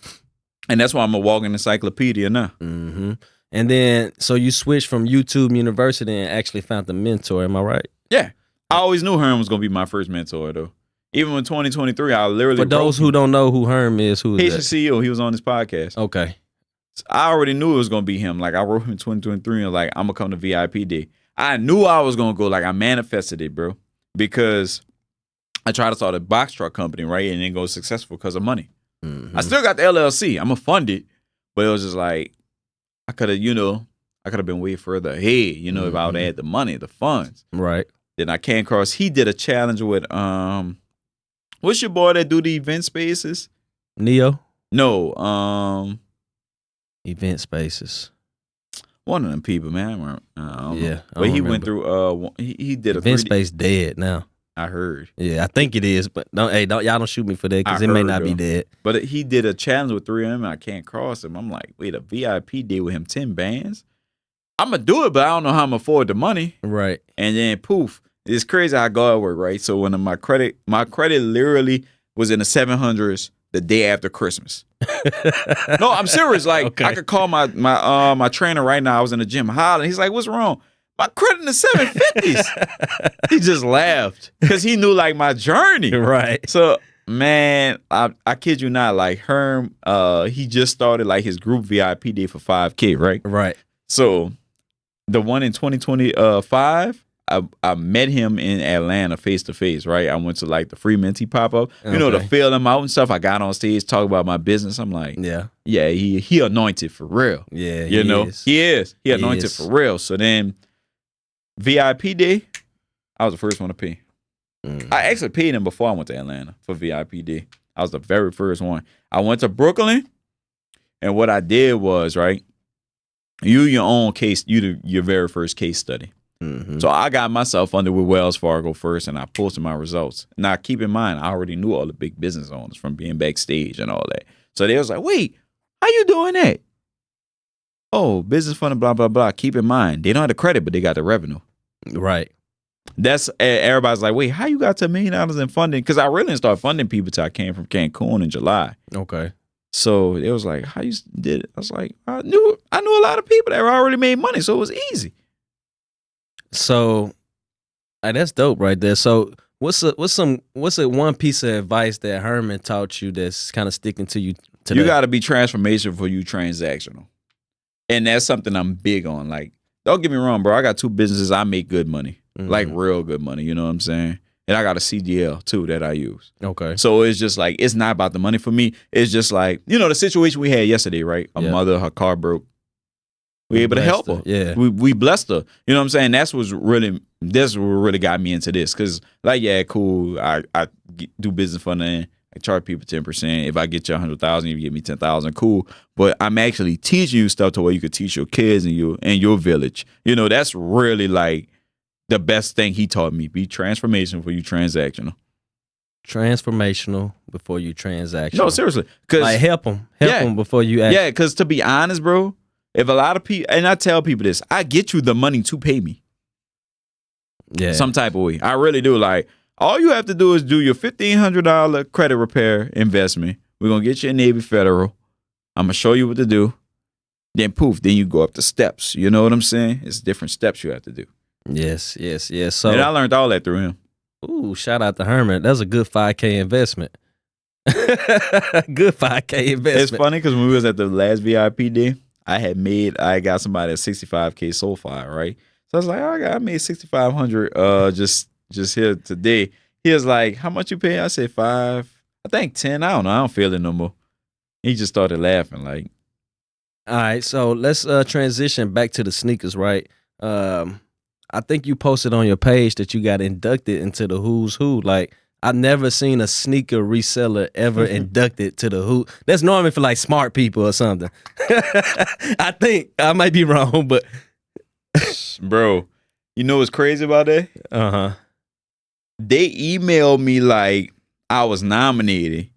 And that's why I'm a walking encyclopedia now. And then, so you switched from YouTube University and actually found the mentor, am I right? Yeah. I always knew Herm was going to be my first mentor, though. Even in 2023, I literally... For those who don't know who Herm is, who is he's that? the CEO. He was on this podcast. Okay. I already knew it was going to be him. Like, I wrote him in 2023 and like, I'm going to come to VIP day. I knew I was going to go. Like, I manifested it, bro. Because I tried to start a box truck company, right? And then go successful because of money. I still got the LLC. I'm going to fund it. But it was just like, I could have, I could have been way further ahead, if I would have had the money, the funds. Right. Then I came across, he did a challenge with, what's your boy that do the event spaces? Neo? No, Event spaces. one of them people, man. I don't know. I But he don't went remember. through, he did a Event 3D. space dead now. I heard. Yeah, I think it is, but y'all don't shoot me for that because I it may heard, not be though. dead. But he did a challenge with 3 of them, and I can't cross him. I'm like, wait, a VIP day with him, 10 bands? I'm going to do it, but I don't know how I'm going to afford the money. Right. And then poof, it's crazy how God work, right? So when my credit literally was in the 700s the day after Christmas. No, I'm serious. Like, Okay. I could call my trainer right now. I was in the gym hollering. He's like, what's wrong? My credit in the 750s. He just laughed because he knew like my journey. Right. So, man, I kid you not, like Herm, he just started like his group VIP day for $5K, right? Right. So the one in 2025, I met him in Atlanta face to face, right? I went to like the free mentee pop up, to Okay. fill him out and stuff. I got on stage, talk about my business. I'm like, Yeah. he anointed for real. Yeah. He is. He anointed is. for real. So then VIP day, I was the first one to pay. I actually paid him before I went to Atlanta for VIP day. I was the very first one. I went to Brooklyn, and what I did was, right, your own case, your very first case study. Mm-hmm. So I got myself under with Wells Fargo first, and I posted my results. Now, keep in mind, I already knew all the big business owners from being backstage and all that. So they was like, wait, how you doing that? Oh, business fund and blah, blah, blah. Keep in mind, they don't have the credit, but they got the revenue. Right. That's everybody's like, wait, how you got to $1 million in funding? Because I really didn't start funding people till I came from Cancun in July. Okay. So it was like, how you did it? I was like, I knew a lot of people that already made money, so it was easy. So, that's dope right there. So, what's one piece of advice that Herman taught you that's kind of sticking to you today? You got to be transformational for you transactional, and that's something I'm big on. Like, don't get me wrong, bro. I got 2 businesses. I make good money, like real good money. You know what I'm saying? And I got a CDL too that I use. Okay. So it's just like, it's not about the money for me. It's just like, the situation we had yesterday, right? A mother, her car broke. We able to help her. Yeah. We blessed her. You know what I'm saying? That's what really got me into this. Cause like, yeah, cool. I do business funding. I charge people 10%. If I get you 100,000, you give me 10,000. Cool. But I'm actually teaching you stuff to where you could teach your kids and your village. That's really like the best thing he taught me. Be transformational for you transactional. Transformational before you transactional. No, seriously. Cause like help them before you act. Yeah, because to be honest, bro, if a lot of people, and I tell people this, I get you the money to pay me. Yeah. Some type of way. I really do. Like, all you have to do is do your $1,500 credit repair investment. We're going to get you a Navy Federal. I'm going to show you what to do. Then poof, then you go up the steps. You know what I'm saying? It's different steps you have to do. Yes. So, and I learned all that through him. Ooh, shout out to Herman. That's a good 5K investment. Good 5K investment. It's funny because when we was at the last VIP day, I got somebody at 65K so far, right? So I was like, I made 6,500 just here today. He was like, how much you pay? I said 5, I think 10. I don't know. I don't feel it no more. He just started laughing like. All right, so let's transition back to the sneakers, right? I think you posted on your page that you got inducted into the Who's Who. Like, I've never seen a sneaker reseller ever inducted to the Who. That's normally for like smart people or something. I think I might be wrong, but bro, you know what's crazy about that? They emailed me like I was nominated.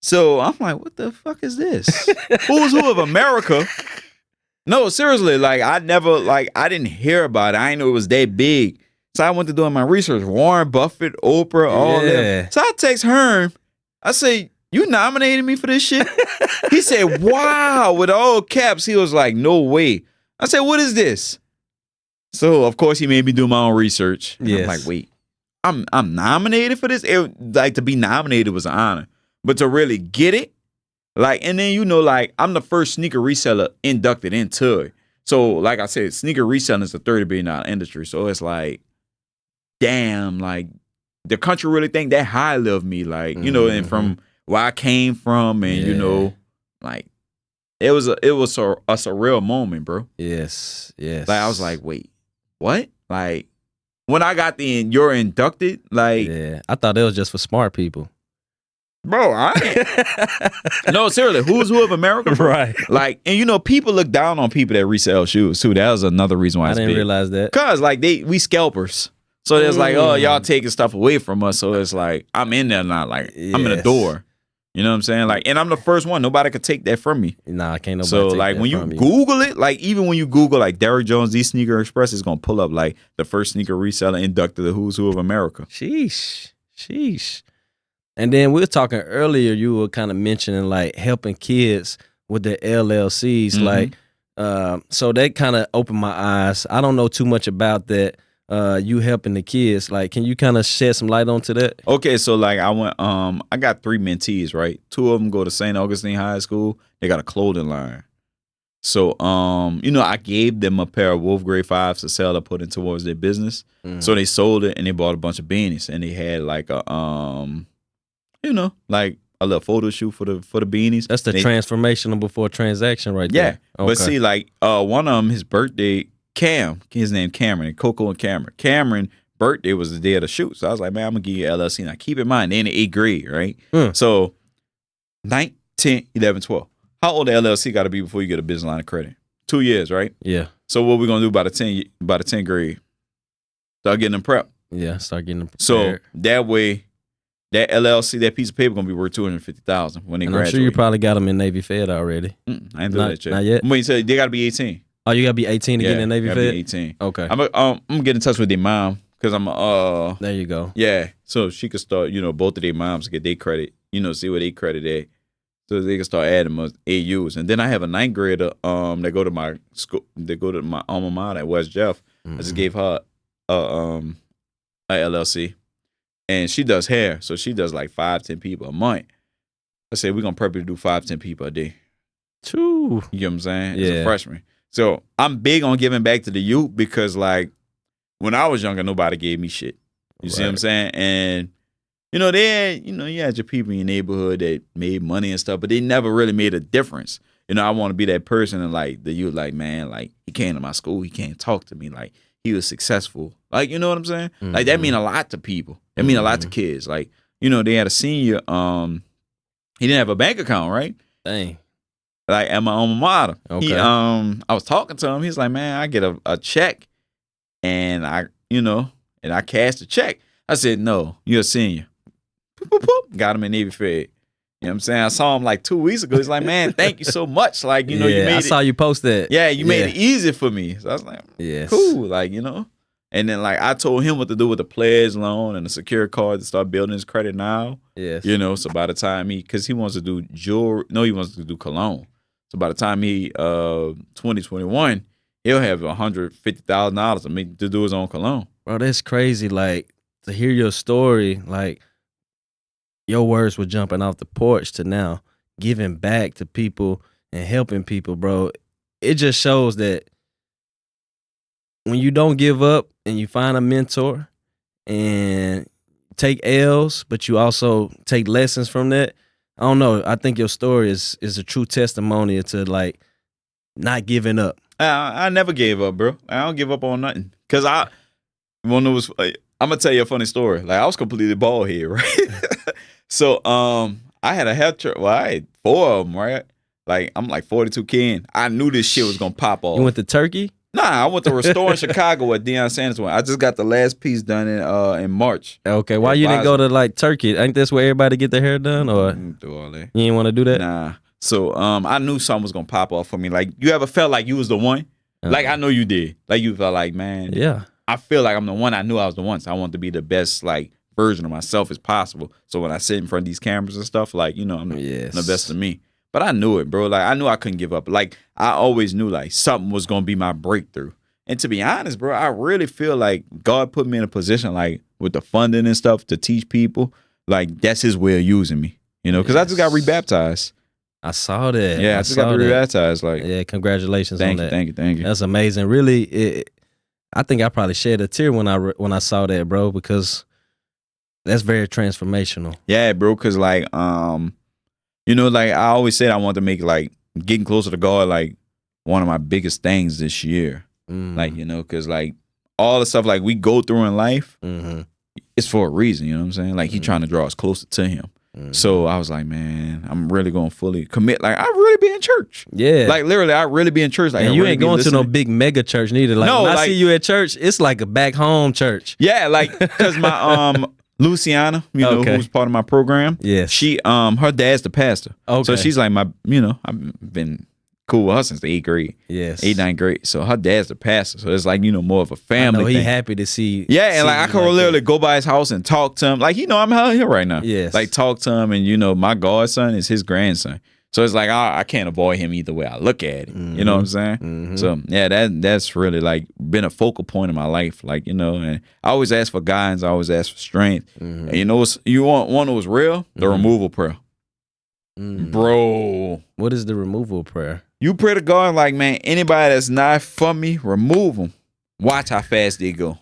So I'm like, what the fuck is this? Who's Who of America? No, seriously, like I didn't hear about it. I didn't know it was that big. So I went to doing my research. Warren Buffett, Oprah, all that. So I text Herm. I say, you nominated me for this shit? He said, wow, with all caps. He was like, no way. I said, what is this? So of course he made me do my own research. And I'm like, wait, I'm nominated for this? Like to be nominated was an honor. But to really get it, like, and then like I'm the first sneaker reseller inducted into it. So like I said, sneaker reselling is a $30 billion industry. So it's like, damn, like the country really think that highly of me, like, and from where I came from and, like it was a surreal moment, bro. Yes. Like I was like, wait, what? Like when I got you're inducted, like yeah, I thought it was just for smart people. Bro, no, seriously, who's who of America, bro? Right. Like, and you know, people look down on people that resell shoes too. That was another reason why I it's didn't big. realize that. Cause like we scalpers. So it's like, oh, y'all taking stuff away from us. So it's like I'm in there now, like I'm in the door. You know what I'm saying? Like, and I'm the first one. Nobody could take that from me. Nah, I can't nobody So take like that when you from Google it, like even when you Google like Darrick Jones, these Sneaker Express is gonna pull up like the first sneaker reseller inducted the who's who of America. Sheesh. And then we were talking earlier, you were kind of mentioning like helping kids with the LLCs. Like, so that kind of opened my eyes. I don't know too much about that. You helping the kids. Like, can you kind of shed some light onto that? Okay, so like I went, I got 3 mentees, right? 2 of them go to St. Augustine High School. They got a clothing line. So, you know, I gave them a pair of Wolf Grade 5s to sell or put in towards their business. So they sold it and they bought a bunch of beanies and they had like a, you know, like a little photo shoot for the beanies. That's the transformational before transaction right there. Yeah, but see, like one of them, his birthday, his name Cameron, Coco and Cameron. Cameron birthday was the day of the shoot. So I was like, man, I'm going to give you LLC. Now keep in mind, they're in the 8th grade, right? So 9, 10, 11, 12. How old the LLC got to be before you get a business line of credit? 2 years, right? Yeah. So what we going to do by the 10th grade? Start getting them prep. Yeah, start getting them prepared. So that way, that LLC, that piece of paper going to be worth $250,000 when they graduate. I'm sure you probably got them in Navy Fed already. I ain't doing that yet. Not yet? I mean, so they got to be 18. Oh, you got to be 18 to get in Navy gotta Fed? Be 18. Okay. I'm gonna get in touch with their mom because there you go. Yeah, so she could start, you know, both of their moms get their credit, you know, see where they credit at, so they can start adding them AUs. And then I have a 9th grader that go to my school, they go to my alma mater at West Jeff. I just gave her a LLC, and she does hair, so she does like 5-10 people a month. I said we're gonna purposely do 5-10 people a day. True. You know what I'm saying? Yeah. As a freshman. So I'm big on giving back to the youth because like when I was younger, nobody gave me shit. You see what I'm saying? And you know, you had your people in your neighborhood that made money and stuff, but they never really made a difference. You know, I want to be that person and like the youth, like, man, like he came to my school, he can't talk to me. Like he was successful. Like, you know what I'm saying? Like that mean a lot to people. That mean a lot to kids. Like, you know, they had a senior, he didn't have a bank account, right? Dang. Like at my alma mater. Okay. I was talking to him. He's like, man, I get a check and I cashed the check. I said, no, you're a senior. Boop, boop, boop. Got him in Navy Fed. You know what I'm saying? I saw him like 2 weeks ago. He's like, man, thank you so much. Like, you know, you made I saw you post that. Yeah, you made it easy for me. So I was like, cool. Like, you know. And then like I told him what to do with the pledge loan and the secure card to start building his credit now. Yes. You know, so by the time because he wants to do jewelry, he wants to do cologne. So by the time he 2021, he'll have $150,000 to do his own cologne. Bro, that's crazy. Like to hear your story, like your words were jumping off the porch to now giving back to people and helping people, bro. It just shows that when you don't give up and you find a mentor and take L's, but you also take lessons from that. I don't know. I think your story is a true testimony to like not giving up. I never gave up, bro. I don't give up on nothing. Cause I'm gonna tell you a funny story. Like I was completely bald head, right? So I had a hair well, I had 4 of them, right? Like I'm like 42 kin. I knew this shit was gonna pop off. You went to Turkey? Nah, I went to Restore in Chicago where Deion Sanders went. I just got the last piece done in March. Okay, why you didn't go to like Turkey? Ain't this where everybody get their hair done, or do all that? You didn't want to do that? Nah. So I knew something was gonna pop off for me. Like you ever felt like you was the one? Like I know you did. Like you felt like, man, yeah. I feel like I'm the one. I knew I was the one. So I want to be the best like version of myself as possible. So when I sit in front of these cameras and stuff, like you know, I'm the best of me. But I knew it, bro. Like I knew I couldn't give up. Like I always knew like something was gonna be my breakthrough. And to be honest, bro, I really feel like God put me in a position like with the funding and stuff to teach people. Like that's His way of using me, you know, because I just got rebaptized. I saw that. Yeah, I just got rebaptized. Like, yeah, congratulations on that. Thank you. That's amazing. Really, I think I probably shed a tear when I saw that, bro, because that's very transformational. Yeah, bro, because like, you know, like I always said I wanted to make like getting closer to God, like one of my biggest things this year. Like, you know, because like all the stuff like we go through in life, it's for a reason, you know what I'm saying? Like he trying to draw us closer to him. So I was like, man, I'm really going to fully commit. Like I really be in church. Yeah. Like literally, I really be in church. Like and I you really ain't be going listening. to no big mega church neither. Like No, when I like- see you at church, it's like a back home church. Yeah, like because my Luciana, you know, Okay. who's part of my program. Yes. She her dad's the pastor. Okay. So she's like my, you know, I've been cool with her since the 8th grade. Yes. 8th, 9th grade. So her dad's the pastor. So it's like, you know, more of a I family know he thing. happy to see. Yeah, and see like I you could literally that. go by his house and talk to him. Like, you know, I'm out here right now. Yes. Like talk to him, and you know, my godson is his grandson. So it's like I can't avoid him either way I look at it. You know what I'm saying? So yeah, that's really like been a focal point in my life. Like, you know, and I always ask for guidance, I always ask for strength. And you know what's you want one that was real? The removal prayer. Bro. What is the removal prayer? You pray to God like, man, anybody that's not for me, remove them. Watch how fast they go.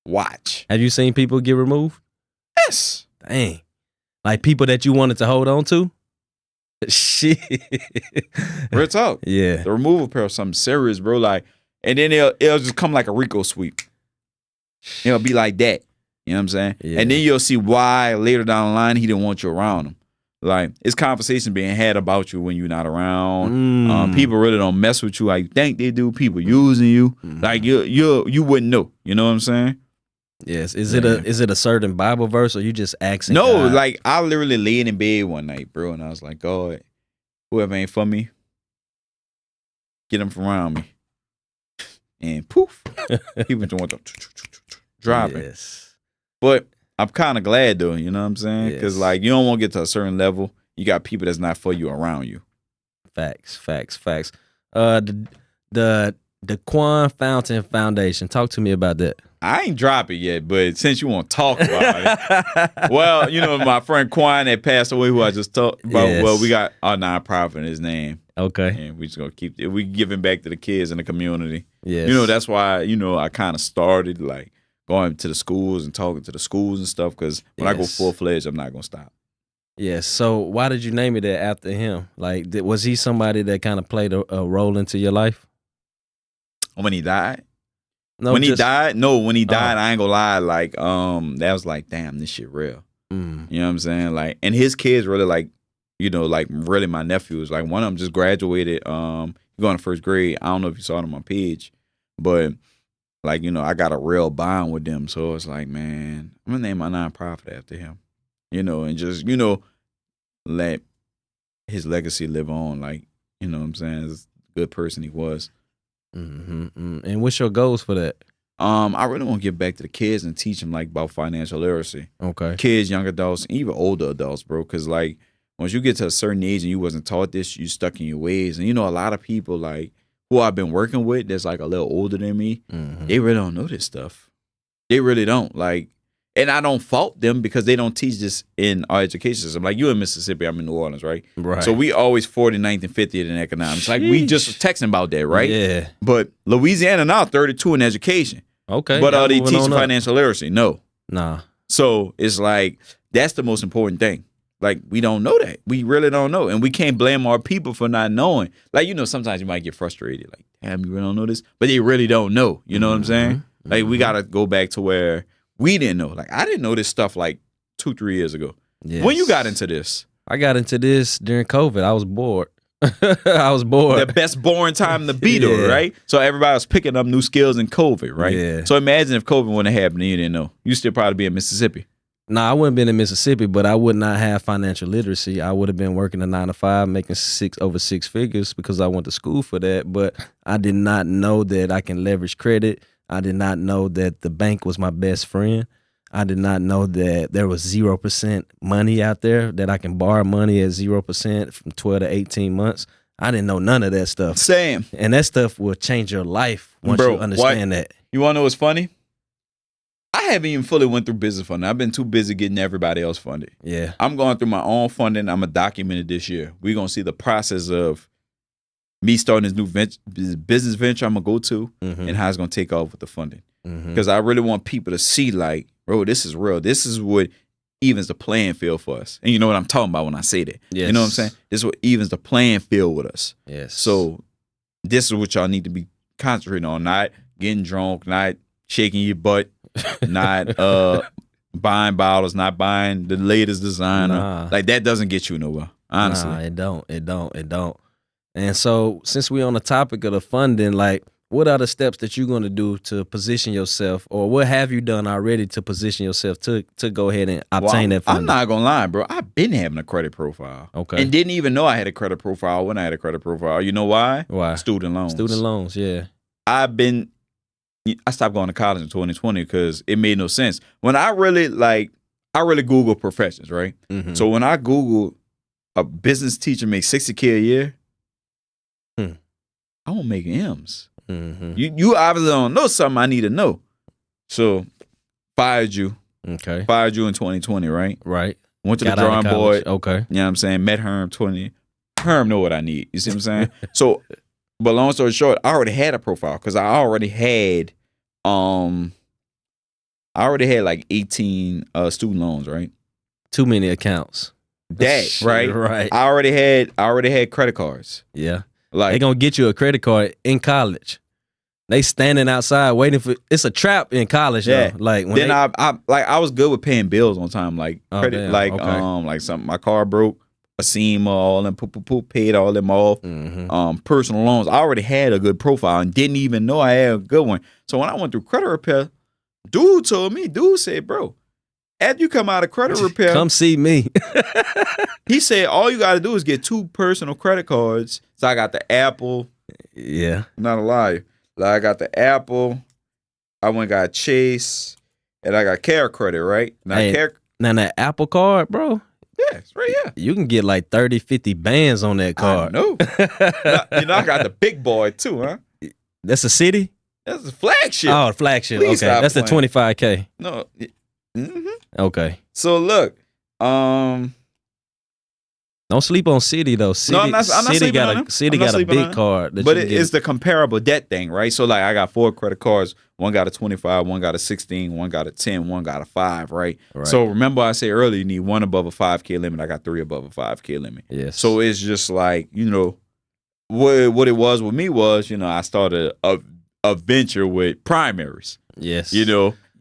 Watch. Have you seen people get removed? Yes. Dang. Like people that you wanted to hold on to? Shit. Real talk. Yeah. The removal prayer is something serious, bro. Like, and then it'll just come like a Rico sweep. It'll be like that. You know what I'm saying? Yeah. And then you'll see why later down the line he didn't want you around him. Like, it's conversation being had about you when you're not around. People really don't mess with you like you think they do. People using you. Like you wouldn't know. You know what I'm saying? Yes. Is it a certain Bible verse or you just asking? No, God? like I literally laid in bed one night, bro, and I was like, God, whoever ain't for me, get them from around me. And poof, he went to one dropping. Yes. But I'm kind of glad though, you know what I'm saying? Because Yes. like you don't want to get to a certain level. You got people that's not for you around you. Facts. The Quan Fountain Foundation. Talk to me about that. I ain't drop it yet, but since you want to talk about it, well, you know my friend Quan that passed away, who I just talked about. Yes. Well, we got our nonprofit in his name, Okay. and we just gonna keep it. We giving back to the kids in the community. Yes. You know that's why I kind of started like going to the schools and talking to the schools and stuff. Because when I go Yes. full fledged, I'm not gonna stop. Yes. So why did you name it that after him? Like, was he somebody that kind of played a role into your life? When he died. No. When he just- died, I ain't gonna lie. Like, that was like, damn, this shit real. Mm. You know what I'm saying? Like, and his kids really like, you know, like really my nephews. Like one of them just graduated. Going to first grade. I don't know if you saw it on my page, but like, you know, I got a real bond with them. So it's like, man, I'm gonna name my nonprofit after him. You know, and just, you know, let his legacy live on. Like, you know what I'm saying? As a good person he was. And what's your goals for that? I really want to give back to the kids and teach them like about financial literacy. Okay. Kids, young adults, and even older adults, bro. Because like once you get to a certain age and you wasn't taught this, you stuck in your ways. And you know, a lot of people like who I've been working with that's like a little older than me, they really don't know this stuff. They really don't. Like, and I don't fault them because they don't teach this in our education system. Like you in Mississippi, I'm in New Orleans, right? Right. So we always 49th and 50th in economics. Like we just was texting about that, right? Yeah. But Louisiana now 32 in education. Okay. But y'all are they moving teaching on up. financial literacy? No. Nah. So it's like, that's the most important thing. Like, we don't know that. We really don't know. And we can't blame our people for not knowing. Like, you know, sometimes you might get frustrated. Like, damn, you really don't know this? But they really don't know. You know what I'm saying? Like, we got to go back to where we didn't know. Like, I didn't know this stuff like 2-3 years ago. Yes. When you got into this? I got into this during COVID. I was bored. I was bored. The best boring time to be there, Yeah. right? So everybody was picking up new skills in COVID, right? Yeah. So imagine if COVID wouldn't have happened and you didn't know. You still probably be in Mississippi. Nah, I wouldn't have been in Mississippi, but I would not have financial literacy. I would have been working a 9 to 5, making over 6 figures because I went to school for that. But I did not know that I can leverage credit. I did not know that the bank was my best friend. I did not know that there was 0% money out there, that I can borrow money at 0% from 12 to 18 months. I didn't know none of that stuff. Same. And that stuff will change your life once Bro, you understand that. You want to know what's funny? I haven't even fully went through business funding. I've been too busy getting everybody else funded. Yeah. I'm going through my own funding. I'm going to document it this year. We're going to see the process of me starting this new business venture I'm going to go to and how it's going to take off with the funding. Because I really want people to see like, bro, this is real. This is what evens the playing field for us. And you know what I'm talking about when I say that. Yes. You know what I'm saying? This is what evens the playing field with us. Yes. So this is what y'all need to be concentrating on, not getting drunk, not shaking your butt, not buying bottles, not buying the latest designer. Nah. Like that doesn't get you nowhere. Honestly. Nah, it don't. And so since we're on the topic of the funding, like what are the steps that you're going to do to position yourself, or what have you done already to position yourself to go ahead and obtain that funding? I'm not going to lie, bro. I've been having a credit profile. Okay. And didn't even know I had a credit profile when I had a credit profile. You know why? Why? Student loans. Student loans, yeah. I stopped going to college in 2020 because it made no sense. When I really Google professions, right? Mm-hmm. So when I Google a business teacher makes $60K a year, I won't make M's. Mm-hmm. You obviously don't know something I need to know. So fired you. Okay. Fired you in 2020, right? Right. Went to Got the out of drawing board. college. Okay. You know what I'm saying? Met Herm 20. Herm know what I need. You see what I'm saying? So, but long story short, I already had a profile because I already had like 18 student loans, right? Too many accounts. That, right? Right. I already had credit cards. Yeah. Like They gonna get you a credit card in college. They standing outside waiting for. It's a trap in college. Yeah. Though. Like when then I was good with paying bills on time. Like Oh, credit, damn. like Okay. like something. My car broke, a SEMA, all them paid all them off. Mm-hmm. Personal loans. I already had a good profile and didn't even know I had a good one. So when I went through credit repair, dude said, bro, after you come out of credit repair, Come see me. he said all you got to do is get 2 personal credit cards. So I got the Apple. Yeah. Not a lie. Like I got the Apple. I went and got Chase, and I got Care Credit, right? Now Hey. Now that Apple card, bro, yeah, it's right here. you can get like 30, 50 bands on that card. I know. I got the big boy too, huh? That's a city? That's the flagship. Oh, the flagship. Please Okay. stop That's the playing. 25K. No. Mm-hmm. Okay. So look, Don't sleep on City though. City, I'm not City sleeping on got them. a City I'm not got a sleeping on big them. card. That but you can get. it's the comparable debt thing, right? So like I got 4 credit cards. One got a 25, one got a 16, one got a 10, one got a 5, right? Right. So remember I said earlier you need 1 above a 5K limit. I got 3 above a 5K limit. Yes. So it's just like, what it was with me was, I started a venture with primaries. yes.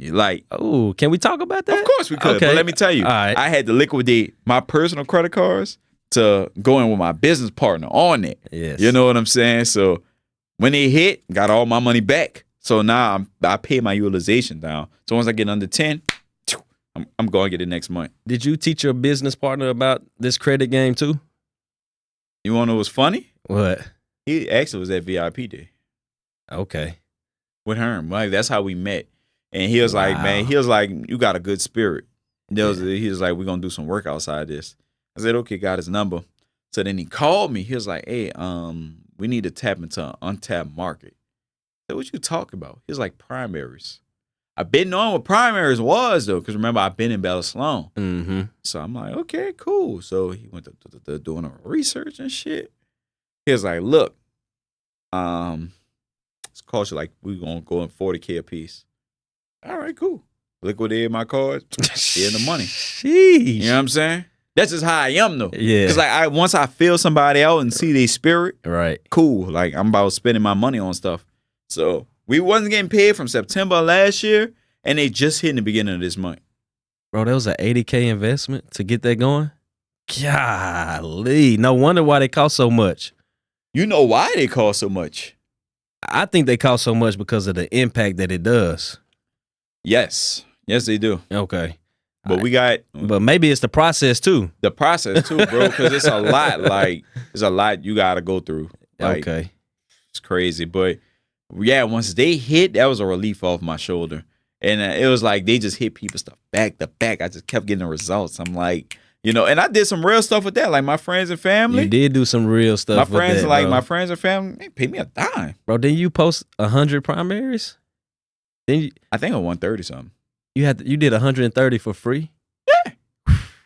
Like, Oh, can we talk about that? of course we could. Okay. But let me tell you, All right. I had to liquidate my personal credit cards to go in with my business partner on it. Yes. You know what I'm saying? So when they hit, got all my money back. So now I pay my utilization down. So once I get under 10, I'm going to get it next month. Did you teach your business partner about this credit game too? You want to know what's funny? What? He actually was at VIP day Okay. with Herm. Like, that's how we met. And he was like, Wow. man, you got a good spirit. He was like, we're going to do some work outside this. I said, okay, got his number. So then he called me. He was like, hey, we need to tap into an untapped market. I said, what you talking about? He was like, primaries. I've been knowing what primaries was, though, because remember, I've been in Bella Sloan. Mm-hmm. So I'm like, okay, cool. So he went to doing a research and shit. He was like, look, it's cost you like, we're going to go in 40K a piece. All right, cool. Liquidated my cards, in the money. Sheesh. You know what I'm saying? That's just how I am, though. Yeah. Because like once I feel somebody out and see their spirit, Right. cool. Like I'm about spending my money on stuff. So we wasn't getting paid from September last year, and they just hit in the beginning of this month. Bro, that was an 80K investment to get that going? Golly. No wonder why they cost so much. You know why they cost so much? I think they cost so much because of the impact that it does. Yes, they do. Okay. But we got But maybe it's the process too. the process too, bro. Because it's a lot. Like it's a lot you got to go through. Like, Okay. it's crazy. But yeah, once they hit, that was a relief off my shoulder. And it was like they just hit people stuff back to back. I just kept getting the results. I'm like, and I did some real stuff with that. Like my friends and family. You did do some real stuff. My with friends, that, like bro. my friends and family, they paid me a dime. Bro, didn't you post 100 primaries? Then I think it was 130 something. you did 130 for free? Yeah.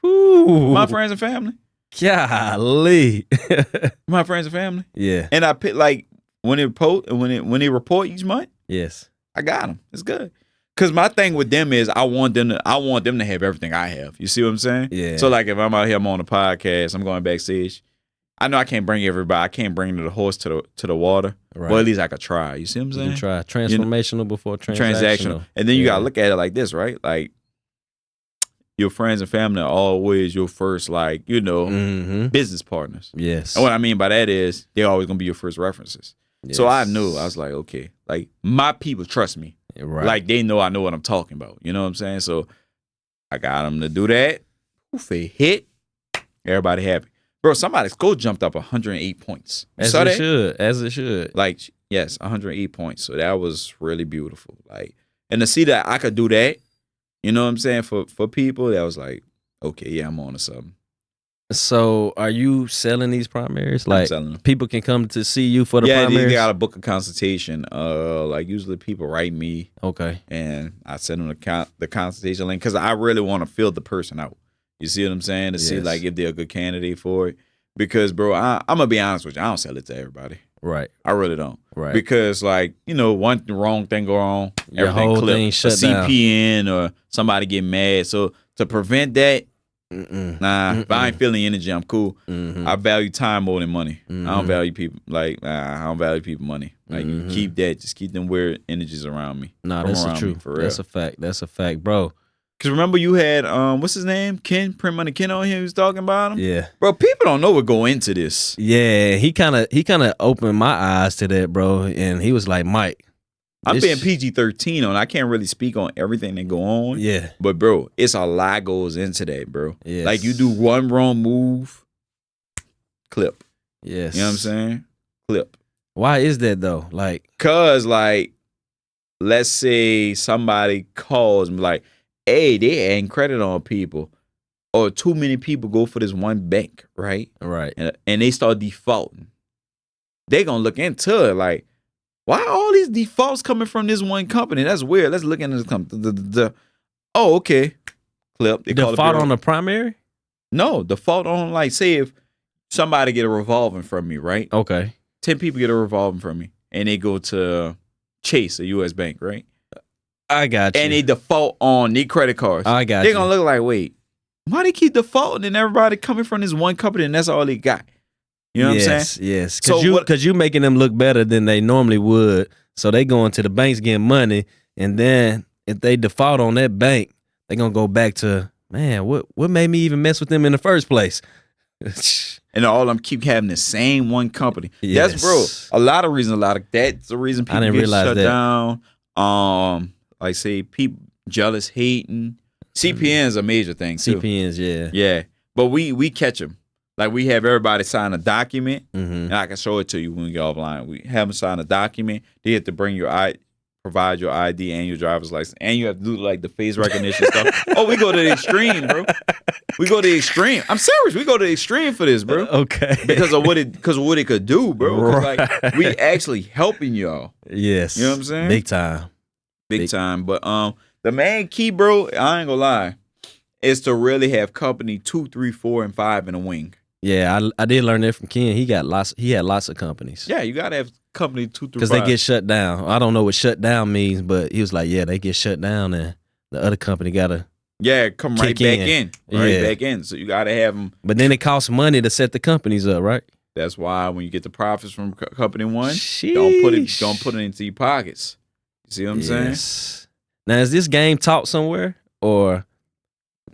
Ooh. My friends and family. Golly. My friends and family. Yeah. And I pick like when they report each month, Yes. I got them. It's good. Cause my thing with them is I want them to have everything I have. You see what I'm saying? Yeah. So like if I'm out here, I'm on a podcast, I'm going backstage. I know I can't bring everybody. I can't bring the horse to the water. Right. But at least I could try. You see what I'm You saying? can try transformational before transactional. And then you gotta look at it like this, right? Like your friends and family are always your first, like, business partners. Yes. And what I mean by that is they're always gonna be your first references. Yes. So I knew, I was like, okay, like my people trust me. Right. Like they know I know what I'm talking about. You know what I'm saying? So I got them to do that. Oof, it hit. Everybody happy. Bro, somebody's goal jumped up 108 points. As it should. Like, yes, 108 points. So that was really beautiful. Like, and to see that I could do that, you know what I'm saying, for people, that was like, okay, yeah, I'm on to something. So are you selling these primaries? Like selling them. People can come to see you for the primaries? Yeah, they gotta book a consultation. Like usually people write me. Okay. And I send them the consultation link because I really want to fill the person out. You see what I'm saying? To see like if they're a good candidate for it. Because bro, I'm gonna be honest with you, I don't sell it to everybody. Right. I really don't. Right. Because like, one wrong thing go wrong, Your everything whole clip. thing shut down. CPN or somebody get mad. So to prevent that, if I ain't feeling energy, I'm cool. I value time more than money. I don't value people I don't value people money. Like keep that, just keep them weird energies around me. Nah, that's the truth. For real. That's a fact. That's a fact, bro. Cause remember you had what's his name? Ken, Print Money Ken on here. He was talking about him. Yeah, bro. People don't know what go into this. Yeah, he kind of opened my eyes to that, bro. And he was like, Mike, I'm being PG-13 on. I can't really speak on everything that go on. Yeah, but bro, it's a lot goes into that, bro. Yes. Like you do one wrong move, clip. Yes, you know what I'm saying? Clip. Why is that though? Like, cause like, let's say somebody calls me like, hey, they adding credit on people, or too many people go for this one bank, right? Right. And they start defaulting. They gonna look into it like, why are all these defaults coming from this one company? That's weird. Let's look into this company. Oh, okay. Clip. They default on the primary? No, default on, like, say if somebody get a revolving from me, right? Okay. 10 people get a revolving from me, and they go to Chase, a U.S. bank, right? I got you. And they default on their credit cards. I got you. They're going to look like, wait, why they keep defaulting and everybody coming from this one company and that's all they got? You know what I'm saying? Yes, because you making them look better than they normally would. So they going to the banks getting money, and then if they default on that bank, they going to go back to, man, what made me even mess with them in the first place? And all of them keep having the same one company. Yes. That's, bro, a lot of reasons. That's the reason people get shut down. Like, say, people jealous, hating. CPN is a major thing, too. CPNs, yeah. Yeah. But we catch them. Like, we have everybody sign a document, Mm-hmm. and I can show it to you when we get offline. We have them sign a document. They have to bring provide your ID and your driver's license, and you have to do, like, the face recognition stuff. Oh, we go to the extreme, bro. We go to the extreme. I'm serious. We go to the extreme for this, bro. Okay. Because of what it could do, bro. Right. Like, we actually helping y'all. Yes. You know what I'm saying? Big time. Big time. But the main key, bro, I ain't gonna lie, is to really have company 2, 3, 4, and 5 in a wing. Yeah, I did learn that from Ken. He had lots of companies. Yeah, you gotta have company 2 through 5. Because they get shut down. I don't know what shut down means, but he was like, yeah, they get shut down, and the other company gotta come right back in. Back in. So you gotta have them. But then it costs money to set the companies up, right? That's why when you get the profits from company 1, Sheesh. don't put it into your pockets. You see what I'm saying? Now, is this game taught somewhere, or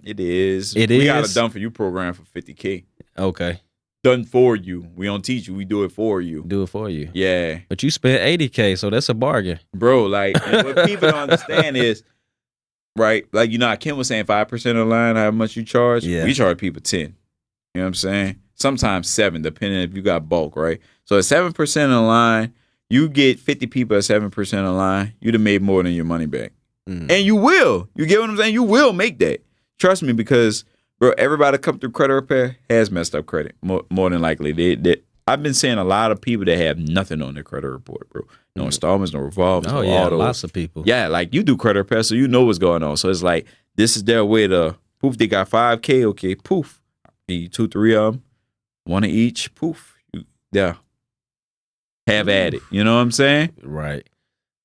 it is? We got a done for you program for $50K. Okay. Done for you. We don't teach you. We do it for you. Do it for you. Yeah. But you spent $80K, so that's a bargain. Bro, like, what people don't understand is, right, like, how Kim was saying 5% of the line, how much you charge? Yeah. We charge people 10. You know what I'm saying? Sometimes 7, depending if you got bulk, right? So at 7% of the line, you get 50 people at 7% of the line, you'd have made more than your money back. Mm. And you will. You get what I'm saying? You will make that. Trust me, because, bro, everybody that come through credit repair has messed up credit, more than likely. I've been seeing a lot of people that have nothing on their credit report, bro. No installments, no revolvers, no autos. Lots of people. Yeah, like, you do credit repair, so you know what's going on. So it's like, this is their way to, poof, they got 5K, okay, poof. Need 2, 3 of them, 1 of each, poof. Have at it. You know what I'm saying? Right.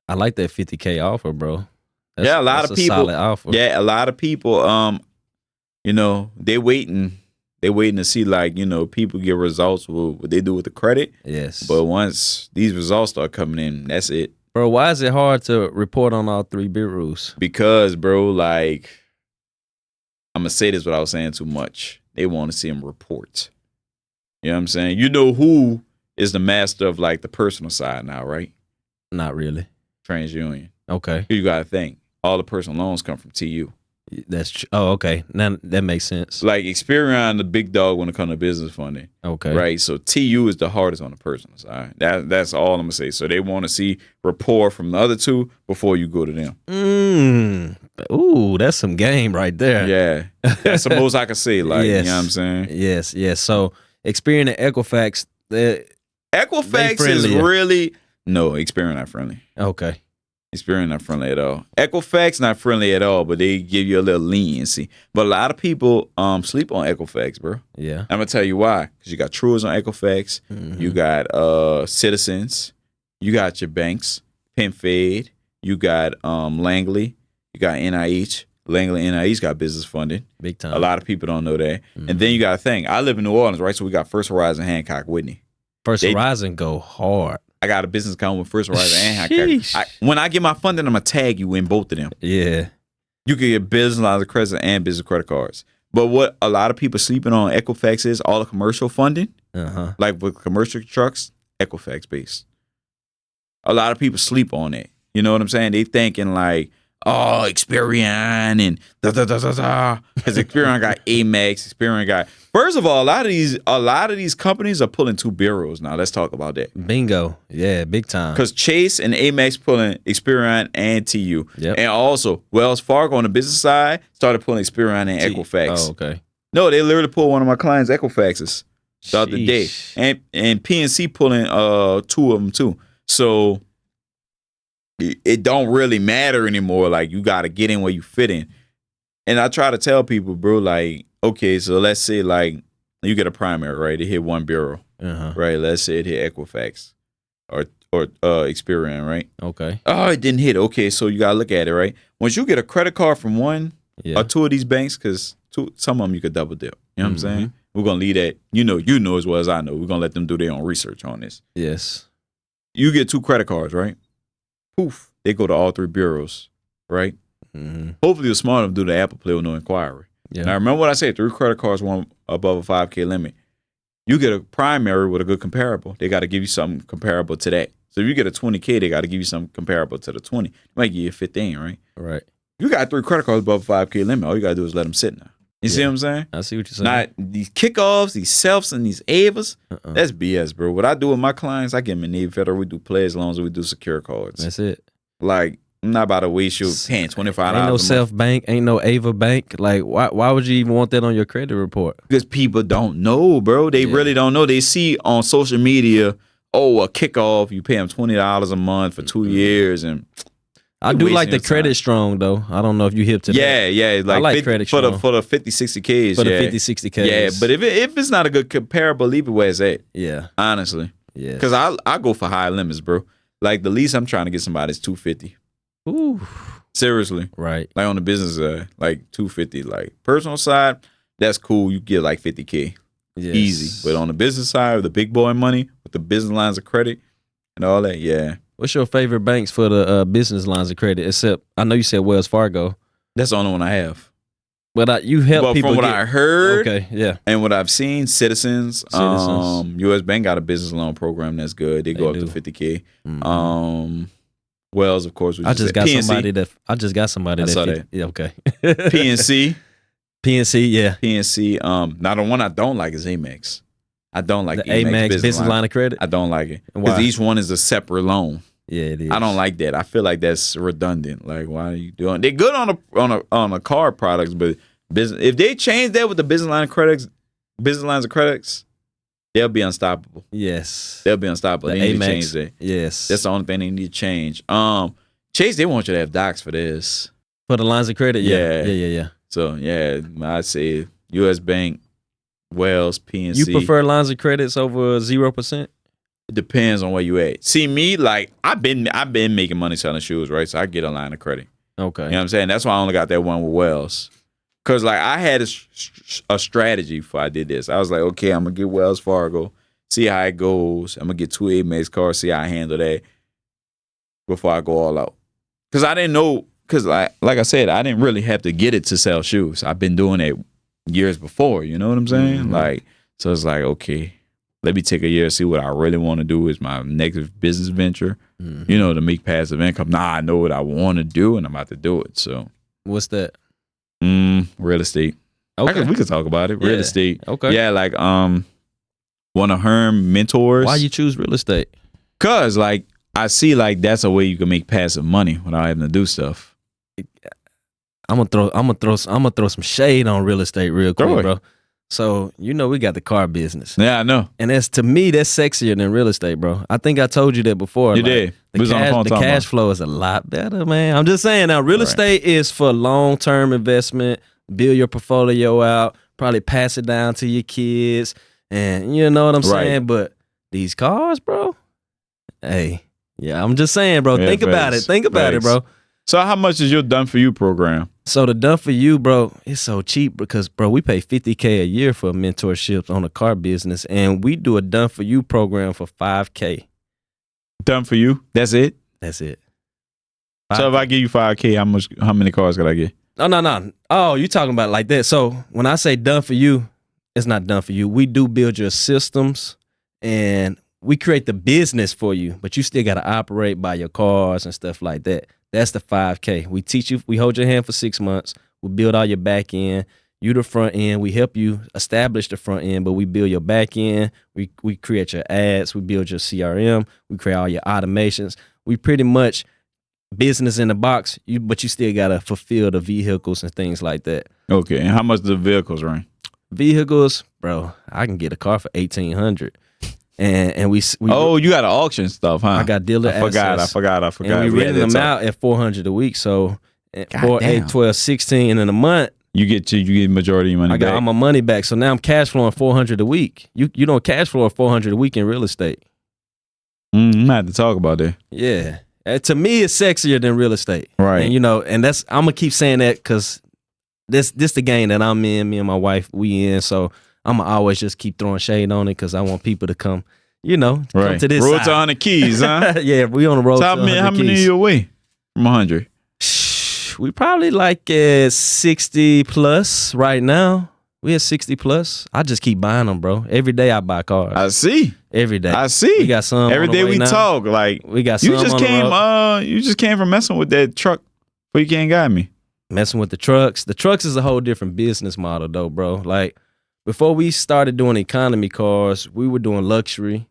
I like that $50K offer, bro. Yeah, a lot of people. Solid offer. Yeah, a lot of people. You know, they waiting to see, like, you know, people get results with what they do with the credit. Yes. But once these results start coming in, that's it. Bro, why is it hard to report on all 3 bureaus? Because, bro, like, I'm gonna say this without saying too much. They want to see them report. You know what I'm saying? You know who is the master of, like, the personal side now, right? Not really. TransUnion. Okay. You gotta think. All the personal loans come from TU. That's oh, okay. Now that makes sense. Like, Experian, the big dog when it comes to business funding. Okay. Right. So TU is the hardest on the personal side. That's all I'm gonna say. So they want to see rapport from the other two before you go to them. Ooh, that's some game right there. Yeah. That's the most I can say. Like, yes. You know what I'm saying? Yes. So Experian and Equifax, Equifax is really Experian not friendly. Okay. Experian not friendly at all. Equifax not friendly at all, but they give you a little leniency. But a lot of people sleep on Equifax, bro. Yeah. I'm gonna tell you why. Because you got Truers on Equifax, you got Citizens, you got your banks, PenFed, you got Langley, you got NIH. Langley and NIH got business funding. Big time. A lot of people don't know that. And then you got to think. I live in New Orleans, right? So we got First Horizon, Hancock, Whitney. First Horizon go hard. I got a business account with First Horizon and Hancock. When I get my funding, I'm going to tag you in both of them. Yeah. You can get business lines of credit and business credit cards. But what a lot of people sleeping on Equifax is all the commercial funding. Like with commercial trucks, Equifax based. A lot of people sleep on it. You know what I'm saying? They thinking like, oh, Experian and da-da-da-da-da. Because Experian got Amex, Experian got... First of all, a lot of these companies are pulling 2 bureaus now. Let's talk about that. Bingo. Yeah, big time. Because Chase and Amex pulling Experian and TU. Yep. And also, Wells Fargo on the business side started pulling Experian and Equifax. Oh, okay. No, they literally pulled one of my clients' Equifaxes the other day. And PNC pulling 2 of them too. So... it don't really matter anymore. Like, you got to get in where you fit in. And I try to tell people, bro, like, okay, so let's say, like, you get a primary, right? It hit 1 bureau, right? Let's say it hit Equifax or Experian, right? Okay. Oh, it didn't hit. Okay, so you got to look at it, right? Once you get a credit card from one or 2 of these banks, because some of them you could double dip. You know what I'm saying? We're going to leave that. You know as well as I know. We're going to let them do their own research on this. Yes. You get 2 credit cards, right? Poof, they go to all 3 bureaus, right? Hopefully you're smart enough to do the Apple Play with no inquiry. Yeah. Now, remember what I said, 3 credit cards, 1 above a 5K limit. You get a primary with a good comparable. They got to give you something comparable to that. So if you get a 20K, they got to give you something comparable to the 20. They might give you a 15, right? Right. You got 3 credit cards above a 5K limit. All you got to do is let them sit now. You see what I'm saying? I see what you're saying. Not these kickoffs, these selfs, and these avers. That's BS, bro. What I do with my clients, I get them in Navy Federal. We do pledge loans and we do secure cards. That's it. Like, I'm not about to waste your paying $25. Ain't no self bank, ain't no Ava bank. Like, why would you even want that on your credit report? Because people don't know, bro. They really don't know. They see on social media, a kickoff, you pay them $20 a month for 2 years, and I do like the credit strong though. I don't know if you hip to that. Yeah. Like, I like credit strong for the 50, 60Ks. For the 50, 60Ks. Yeah, but if it's not a good comparable, leave it where it's at. Yeah. Honestly. Yeah. Because I go for high limits, bro. Like, the least I'm trying to get somebody is $250. Ooh. Seriously. Right. Like, on the business side, like $250. Like, personal side, that's cool. You get like $50K. Yes. Easy. But on the business side, with the big boy money, with the business lines of credit and all that, yeah. What's your favorite banks for the business lines of credit? Except, I know you said Wells Fargo. That's the only one I have. But you help people from what I heard, okay, yeah, and what I've seen, Citizens. U.S. Bank got a business loan program that's good. They go up to $50K. Wells, of course. I just got somebody that. I saw that. Yeah, okay. PNC. PNC, yeah. PNC. Now the one I don't like is Amex. I don't like the Amex business line of credit. I don't like it because each one is a separate loan. Yeah, it is. I don't like that. I feel like that's redundant. Like, why are you doing? They're good on a card products, but business. If they change that with the business lines of credits, they'll be unstoppable. Yes, they'll be unstoppable. They need to change that. Yes, that's the only thing they need to change. Chase, they want you to have docs for this for the lines of credit. Yeah. So yeah, I'd say U.S. Bank, Wells, PNC. You prefer lines of credits over 0%? It depends on where you at. See me, like I've been making money selling shoes, right? So I get a line of credit. Okay. You know what I'm saying? That's why I only got that one with Wells. Cause like I had a strategy before I did this. I was like, okay, I'm gonna get Wells Fargo, see how it goes. I'm gonna get 2 Amex cards, see how I handle that before I go all out. Cause I didn't know. Cause like I said, I didn't really have to get it to sell shoes. I've been doing it years before. You know what I'm saying? Like, so it's like, okay, let me take a year and see what I really want to do is my next business venture. You know, to make passive income. Nah, I know what I want to do, and I'm about to do it. So, what's that? Real estate. Okay. We could talk about it. Real estate. Okay. Yeah, like one of Herm mentors. Why you choose real estate? Cause like I see like that's a way you can make passive money without having to do stuff. I'm gonna throw some shade on real estate real quick, bro. So you know we got the car business. Yeah, I know. And to me, that's sexier than real estate, bro. I think I told you that before. You did. The cash flow is a lot better, man. I'm just saying now, real estate is for long-term investment, build your portfolio out, probably pass it down to your kids, and you know what I'm saying? But these cars, bro, hey, yeah, I'm just saying, bro, think about it. Think about it, bro. So how much is your Done For You program? So the Done For You, bro, it's so cheap because, bro, we pay $50K a year for mentorships on the car business, and we do a Done For You program for $5K. Done For You? That's it? That's it. So if I give you $5K, how many cars could I get? No. Oh, you talking about it like that. So when I say Done For You, it's not Done For You. We do build your systems, and we create the business for you, but you still got to operate by your cars and stuff like that. That's the $5K. We teach you, we hold your hand for 6 months. We build all your back end. You the front end. We help you establish the front end, but we build your back end. We create your ads. We build your CRM. We create all your automations. We pretty much business in the box, but you still got to fulfill the vehicles and things like that. Okay. And how much do the vehicles run? Vehicles, bro, I can get a car for $1,800. And we oh, you got auction stuff, huh? I got dealer access. I forgot. And we renting them out at $400 a week. So 4, 8, 12, 16, and in a month you get majority of your money back. I got all my money back. So now I'm cash flowing $400 a week. You don't cash flow $400 a week in real estate. I'm gonna have to talk about that. Yeah, to me it's sexier than real estate. Right. And and that's I'm gonna keep saying that because this the game that I'm in. Me and my wife we in. So I'm going to always just keep throwing shade on it because I want people to come, come to this road side. to 100 keys, huh? Yeah, we on the road to 100 keys. How many are you away from 100? We probably like at 60 plus right now. We at 60 plus. I just keep buying them, bro. Every day I buy cars. I see. Every day. I see. We got some every on the day way we now. talk. Like we got some you just on came. the road. You just came from messing with that truck, but you can't got me. Messing with the trucks. The trucks is a whole different business model, though, bro. Like before we started doing economy cars, we were doing luxury,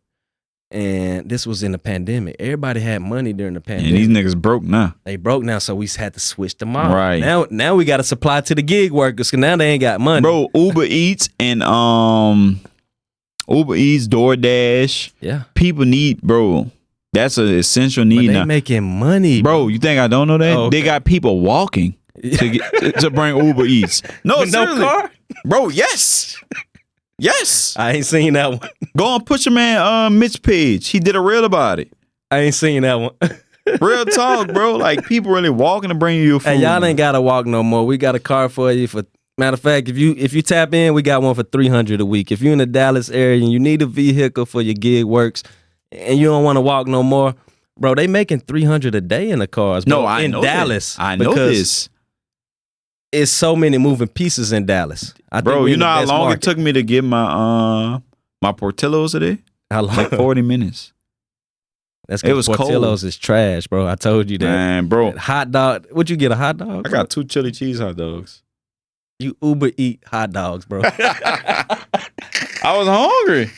and this was in the pandemic. Everybody had money during the pandemic. And these niggas broke now. They broke now, so we had to switch the model. Right. Now we got to supply to the gig workers because now they ain't got money. Bro, Uber Eats and DoorDash. Yeah. People need, bro. That's an essential need but they now. Making money, bro. You think I don't know that? Oh, okay. They got people walking to bring Uber Eats. No, with no car? Bro, yes. Yes. I ain't seen that one. Go and push your man Mitch page. He did a reel about it. I ain't seen that one. Real talk, bro. Like people really walking to bring you your food. Hey, y'all ain't gotta walk no more. We got a car for you for matter of fact, if you tap in, we got one for $300 a week. If you're in the Dallas area and you need a vehicle for your gig works and you don't want to walk no more, bro, they making $300 a day in the cars, bro. No, I know Dallas. I know this. It's so many moving pieces in Dallas. Bro, you know how long it took me to get my my Portillos today? How long? Like 40 minutes. That's it was Portillo's cold. Is trash, bro. I told you that. Man, bro. Hot dog. Would you get a hot dog? I got 2 chili cheese hot dogs. You Uber eat hot dogs, bro. I was hungry.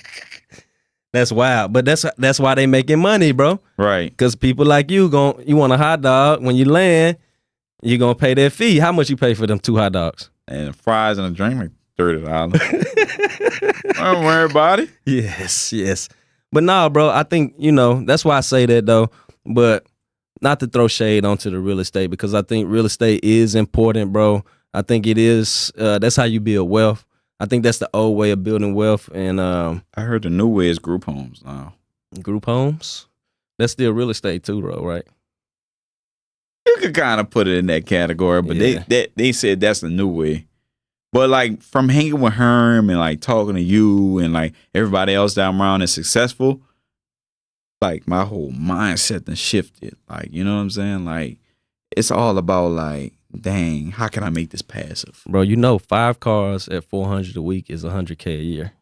That's wild. But that's why they making money, bro. Right. Because people like you want a hot dog. When you land, you're going to pay their fee. How much you pay for them 2 hot dogs? And fries and a drink, like $30. Don't worry about it. Yes. But nah, bro, I think, that's why I say that, though. But not to throw shade onto the real estate, because I think real estate is important, bro. I think it is. That's how you build wealth. I think that's the old way of building wealth. And I heard the new way is group homes now. Group homes? That's still real estate too, bro, right? You could kind of put it in that category, but they said that's the new way. But like from hanging with Herm and like talking to you and like everybody else down around is successful, like my whole mindset done shifted. Like, you know what I'm saying? Like it's all about like, dang, how can I make this passive? Bro, you know 5 cars at $400 a week is $100K a year.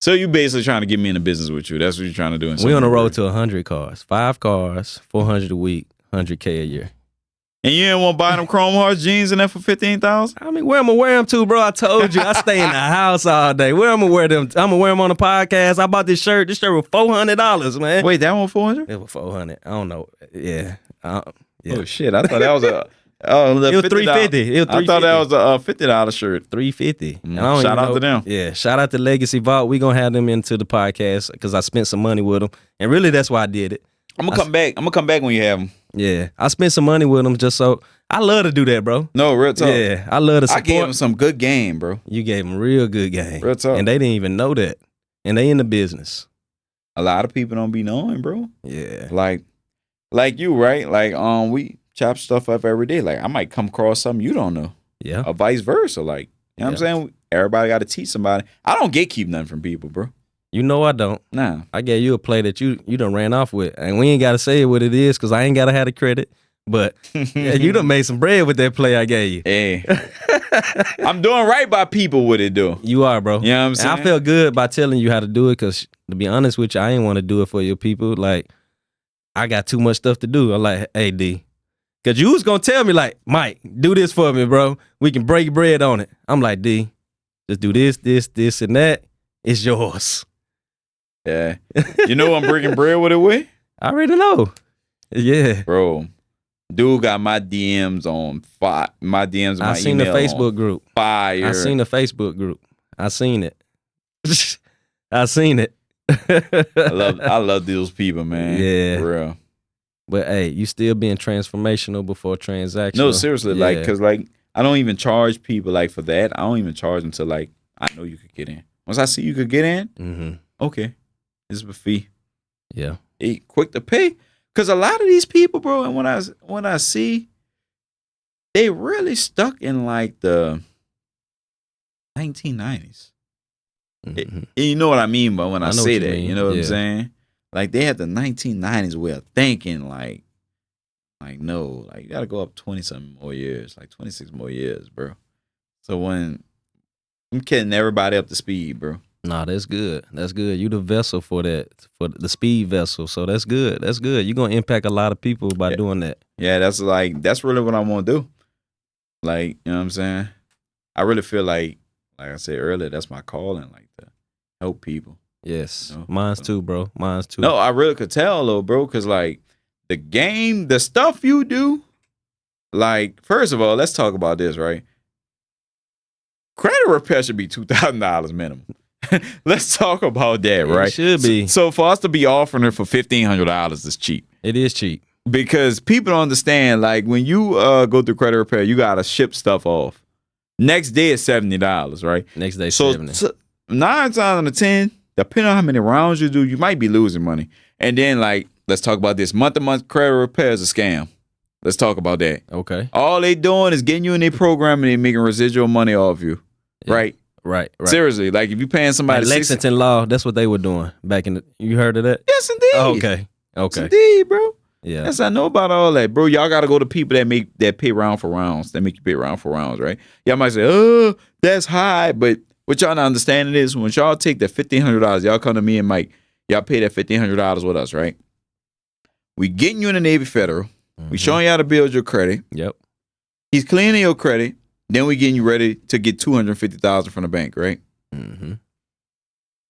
So you basically trying to get me in the business with you. That's what you're trying to do. We on the road to 100 cars. 5 cars, $400 a week, $100K a year. And you didn't want to buy them Chrome Hearts jeans in there for $15,000? I mean, where am I wear them to, bro? I told you, I stay in the house all day. Where am I wear them? I'm gonna wear them on the podcast. I bought this shirt. This shirt was $400, man. Wait, that one $400? It was $400. I don't know. Yeah. Oh shit! I thought that was a. It was $350. I thought that was a $50 shirt. $350. Shout out to them. Yeah, shout out to Legacy Vault. We gonna have them into the podcast because I spent some money with them, and really that's why I did it. I'm gonna come back. I'm gonna come back when you have them. Yeah, I spent some money with them just so I love to do that, bro. No, real talk. Yeah, I love to support. I gave them some good game, bro. You gave them real good game. Real talk. And they didn't even know that, and they in the business. A lot of people don't be knowing, bro. Yeah, like you, right? Like we chop stuff up every day. Like I might come across something you don't know. Yeah, or vice versa. Like you know what I'm saying? Everybody got to teach somebody. I don't gatekeep nothing from people, bro. You know I don't. Nah. I gave you a play that you done ran off with. And we ain't got to say what it is because I ain't got to have the credit. But you done made some bread with that play I gave you. Hey. I'm doing right by people with it, though. You are, bro. You know what I'm saying? And I felt good by telling you how to do it because, to be honest with you, I ain't want to do it for your people. Like, I got too much stuff to do. I'm like, hey, D. Because you was going to tell me, like, Mike, do this for me, bro. We can break bread on it. I'm like, D, just do this, and that. It's yours. Yeah. You know I'm breaking bread with it with? I already know. Yeah. Bro, dude got my DMs on fire. My DMs, my I seen the Facebook group. Fire. I seen the Facebook group. I seen it. I seen it. I love those people, man. Yeah. For real. But hey, you still being transformational before transactional. No, seriously. Yeah. Like, cause like I don't even charge people like for that. I don't even charge them till like I know you could get in. Once I see you could get in, okay. This is a fee. Yeah. Hey, quick to pay. Cause a lot of these people, bro, and when I see, they really stuck in like the 1990s. You know what I mean, but when I say that, you know what I'm saying? Like they had the 1990s way of thinking, like no, like you gotta go up 20-something more years, like 26 more years, bro. So when I'm getting everybody up to speed, bro. Nah, that's good. That's good. You the vessel for that, for the speed vessel. So that's good. That's good. You're gonna impact a lot of people by doing that. Yeah, that's really what I want to do. Like, you know what I'm saying? I really feel like I said earlier, that's my calling, like to help people. Yes. You know? Mine's too, bro. Mine's too. No, I really could tell though, bro, because like the stuff you do, like, first of all, let's talk about this, right? Credit repair should be $2,000 minimum. Let's talk about that, right? It should be. So for us to be offering it for $1,500 is cheap. It is cheap. Because people don't understand, like when you go through credit repair, you gotta ship stuff off. Next day is $70, right? Next day, so 70. 9 times out of 10, depending on how many rounds you do, you might be losing money. And then, like, let's talk about this. Month-to-month credit repair is a scam. Let's talk about that. Okay. All they doing is getting you in their program and they making residual money off you. Yeah. Right? Right. Seriously, like if you paying somebody at Lexington Law, that's what they were doing back in the. You heard of that? Yes, indeed. Oh, okay. Yes, indeed, bro. Yeah. Yes, I know about all that, bro. Y'all got to go to people that pay round for rounds. That make you pay round for rounds, right? Y'all might say, "Oh, that's high," but what y'all not understanding is when y'all take that $1,500, y'all come to me and Mike, y'all pay that $1,500 with us, right? We getting you in the Navy Federal. Mm-hmm. We showing you how to build your credit. Yep. He's cleaning your credit. Then we getting you ready to get $250,000 from the bank, right? Mm-hmm.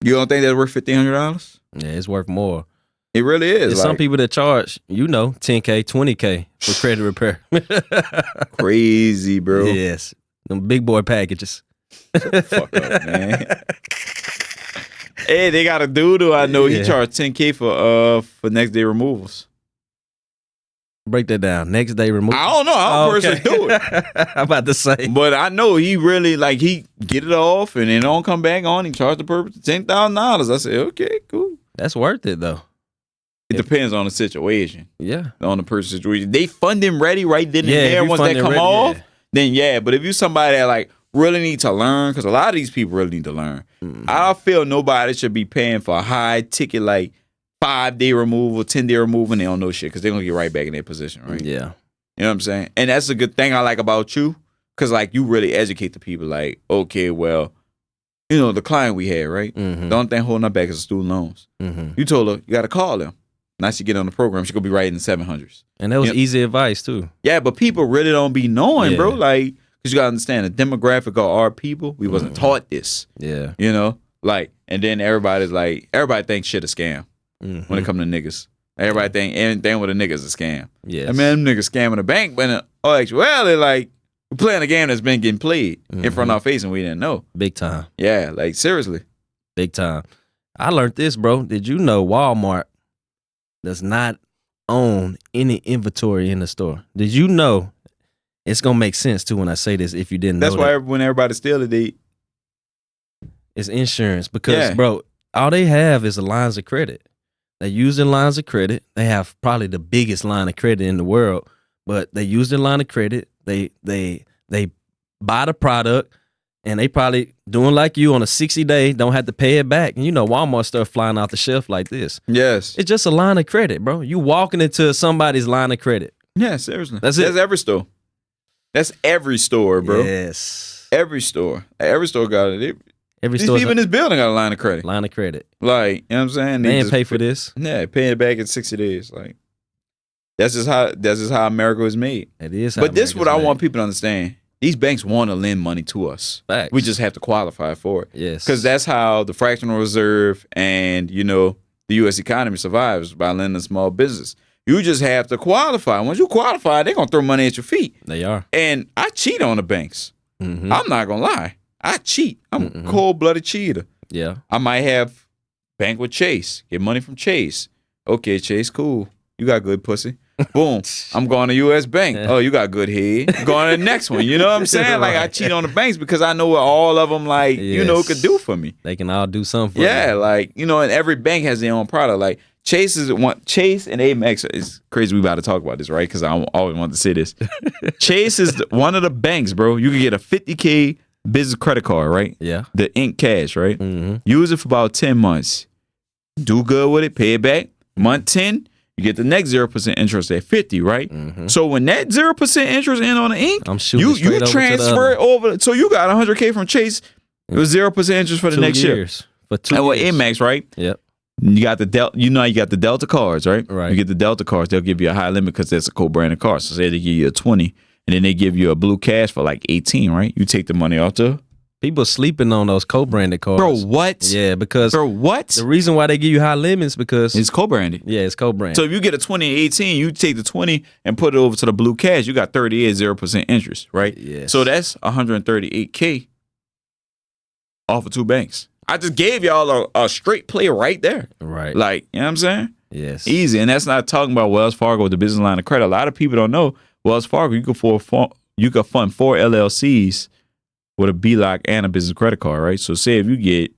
You don't think that's worth $1,500? Yeah, it's worth more. It really is. There's some people that charge, $10K, $20K for credit repair. Crazy, bro. Yes, them big boy packages. Shut the fuck up, man. Hey, they got a dude who I know he charged $10K for next day removals. Break that down. Next day removal. I don't know. I don't personally do it. I'm about to say. But I know he really, like, he get it off and then don't come back on. He charged the purpose $10,000. I said, okay, cool. That's worth it, though. It depends on the situation. Yeah. On the person's situation. They funding ready right then and Yeah, if there you once they funding come ready, off, yeah. then yeah. But if you somebody that like really need to learn, because a lot of these people really need to learn. I feel nobody should be paying for a high ticket like 5-day removal, 10-day removal, and they don't know shit because they're going to get right back in their position, right? Yeah. You know what I'm saying? And that's a good thing I like about you because like you really educate the people like, okay, well, you know, the client we had, right? The only thing holding her back is student loans. You told her, you got to call them. Now she get on the program, she going to be right in the 700s. And that was easy advice too. Yeah, but people really don't be knowing, bro. Yeah. Like, because you got to understand the demographic of our people, we wasn't taught this. Yeah. You know? Like, and then everybody thinks shit a scam when it come to niggas. Everybody think anything with a nigga is a scam. Yes. I mean, them niggas scamming the bank, but in actuality, like, we're playing a game that's been getting played in front of our face and we didn't know. Big time. Yeah, like, seriously. Big time. I learned this, bro. Did you know Walmart does not own any inventory in the store? Did you know? It's going to make sense, too, when I say this, if you didn't know That's why when everybody steal it, it's insurance. Because, bro, all they have is the lines of credit. They use their lines of credit. They have probably the biggest line of credit in the world, but they use their line of credit. They buy the product, and they probably doing like you on a 60-day, don't have to pay it back. And you know, Walmart stuff flying off the shelf like this. Yes. It's just a line of credit, bro. You walking into somebody's line of credit. Yeah, seriously. That's it. That's every store. That's every store, bro. Yes. Every store. Every store got it. Every These store people in this building got a line of credit. line of credit. Like, you know what I'm saying? They ain't just pay for this. Yeah, paying it back in 60 days. Like, that's just how America is made. It is. But this is what I want people to understand. These banks want to lend money to us. Facts. We just have to qualify for it. Yes. Because that's how the fractional reserve and, you know, the U.S. economy survives, by lending small business. You just have to qualify. Once you qualify, they're going to throw money at your feet. They are. And I cheat on the banks. I'm not going to lie. I cheat. I'm a cold-blooded cheater. Yeah. I might have bank with Chase, get money from Chase. Okay, Chase, cool. You got good pussy. Boom. I'm going to U.S. Bank. Oh, you got good head. Going to the next one. You know what I'm saying? Like, I cheat on the banks because I know what all of them, like, you know, could do for me. They can all do something for you. Yeah, like, you know, and every bank has their own product. Like, Chase and Amex, it's crazy we about to talk about this, right? Because I always wanted to say this. Chase is one of the banks, bro. You can get a $50K business credit card, right? Yeah. The Ink Cash, right? Use it for about 10 months. Do good with it, pay it back. Month 10, you get the next 0% interest at 50, right? So when that 0% interest in on the Ink, I'm shooting you transfer it over. So you got 100K from Chase. It was 0% interest for the next year. For 2 And with years. Amex, right? Yep. You got the you got the Delta cards, right? Right. You get the Delta cards, they'll give you a high limit because that's a co-branded card. So say they give you a 20, and then they give you a blue cash for like 18, right? You take the money off the People sleeping on those co-branded cards. Bro, what? Yeah, because Bro, what? the reason why they give you high limits because It's co-branded. yeah, it's co-branded. So if you get a 20 and 18, you take the 20 and put it over to the blue cash, you got 38 0% interest, right? Yes. So that's 138K off of two banks. I just gave y'all a straight play right there. Right. Like, you know what I'm saying? Yes. Easy. And that's not talking about Wells Fargo with the business line of credit. A lot of people don't know Wells Fargo, you could fund 4 LLCs with a BLOC and a business credit card, right? So say if you get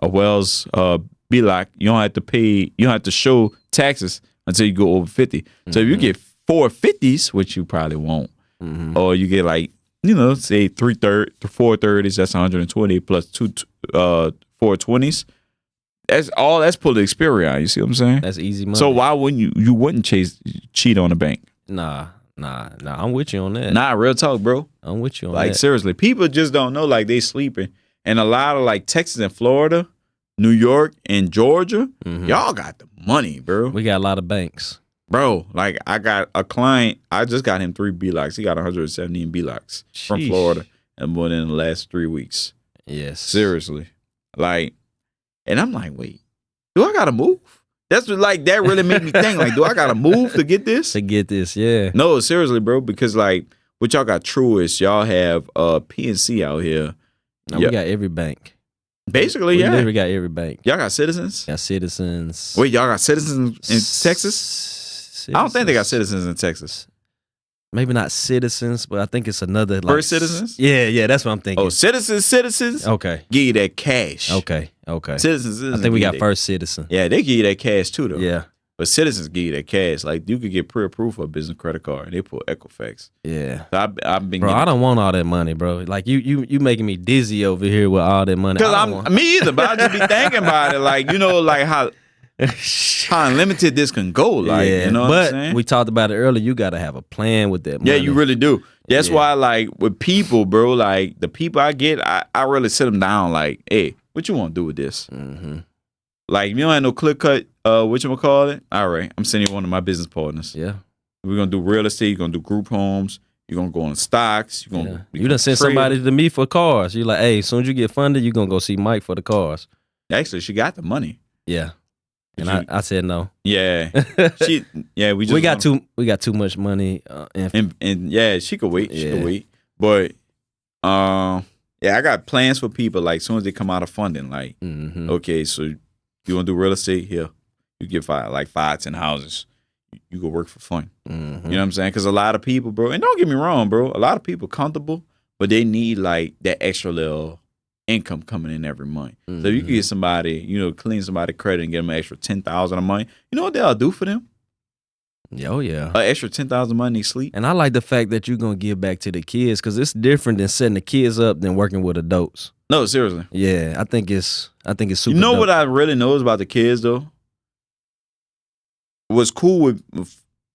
a Wells BLOC, you don't have to show taxes until you go over 50. So if you get 4 50s, which you probably won't, or you get like, you know, say 4 30s, that's 120 plus 4 20s. That's pulling Experian. You see what I'm saying? That's easy money. So why wouldn't you wouldn't cheat on the bank? Nah. I'm with you on that. Nah, real talk, bro. I'm with you on Like that. seriously, people just don't know. Like they sleeping, and a lot of like Texas and Florida, New York and Georgia, y'all got the money, bro. We got a lot of banks. Bro, like I got a client. I just got him 3 BLOCs. He got 170 BLOCs from Sheesh. Florida, and within the last 3 weeks. Yes. Seriously, like, and I'm like, wait, do I gotta move? That's what, like, that really made me think, like, do I gotta move to get this? To get this, yeah. No, seriously, bro, because like what y'all got Truist, y'all have PNC out here. No, Yeah. we got every bank. Basically, We yeah. literally got every bank. Y'all got Citizens? Got Citizens. Wait, y'all got Citizens in Texas? Citizens. I don't think they got Citizens in Texas. Maybe not Citizens, but I think it's another like First Citizens? Yeah, that's what I'm thinking. Oh, Citizens? Okay. Give you that cash. Okay. Citizens. I think we got First Citizen. Yeah, they give you that cash too, though. Yeah. But Citizens give you that cash. Like you could get pre-approved for a business credit card, and they put Equifax. Yeah. So I've been. Bro, I don't want all that money, bro. Like you making me dizzy over here with all that money. Because me either, but I just be thinking about it, like like how unlimited this can go, like you know what I'm saying? But we talked about it earlier. You got to have a plan with that money. Yeah, you really do. That's why, like with people, bro, like the people I get, I really sit them down, like, hey, what you want to do with this? Mm-hmm. Like, you don't have no clear cut. Whatchamacallit? All right, I'm sending you one of my business partners. Yeah, we're gonna do real estate. You're gonna do group homes. You're gonna go on stocks. You're gonna you done send somebody to me for cars. You're like, hey, as soon as you get funded, you're gonna go see Mike for the cars. Actually, she got the money. Yeah. And I said no. Yeah, we got too much money, and yeah, she could wait. She could wait, but I got plans for people. Like, as soon as they come out of funding, like, okay, so you want to do real estate here? You get 5-10 houses. You go work for fun. You know what I'm saying? Because a lot of people, bro, and don't get me wrong, bro, a lot of people comfortable, but they need like that extra little income coming in every month. So you can get somebody, clean somebody credit and get them an extra $10,000 a month. You know what they'll do for them? Oh yeah, an extra $10,000 a month, they sleep. And I like the fact that you're gonna give back to the kids, because it's different than setting the kids up than working with adults. No, seriously. Yeah, I think it's super. You know dope. what I really knows about the kids though? What's cool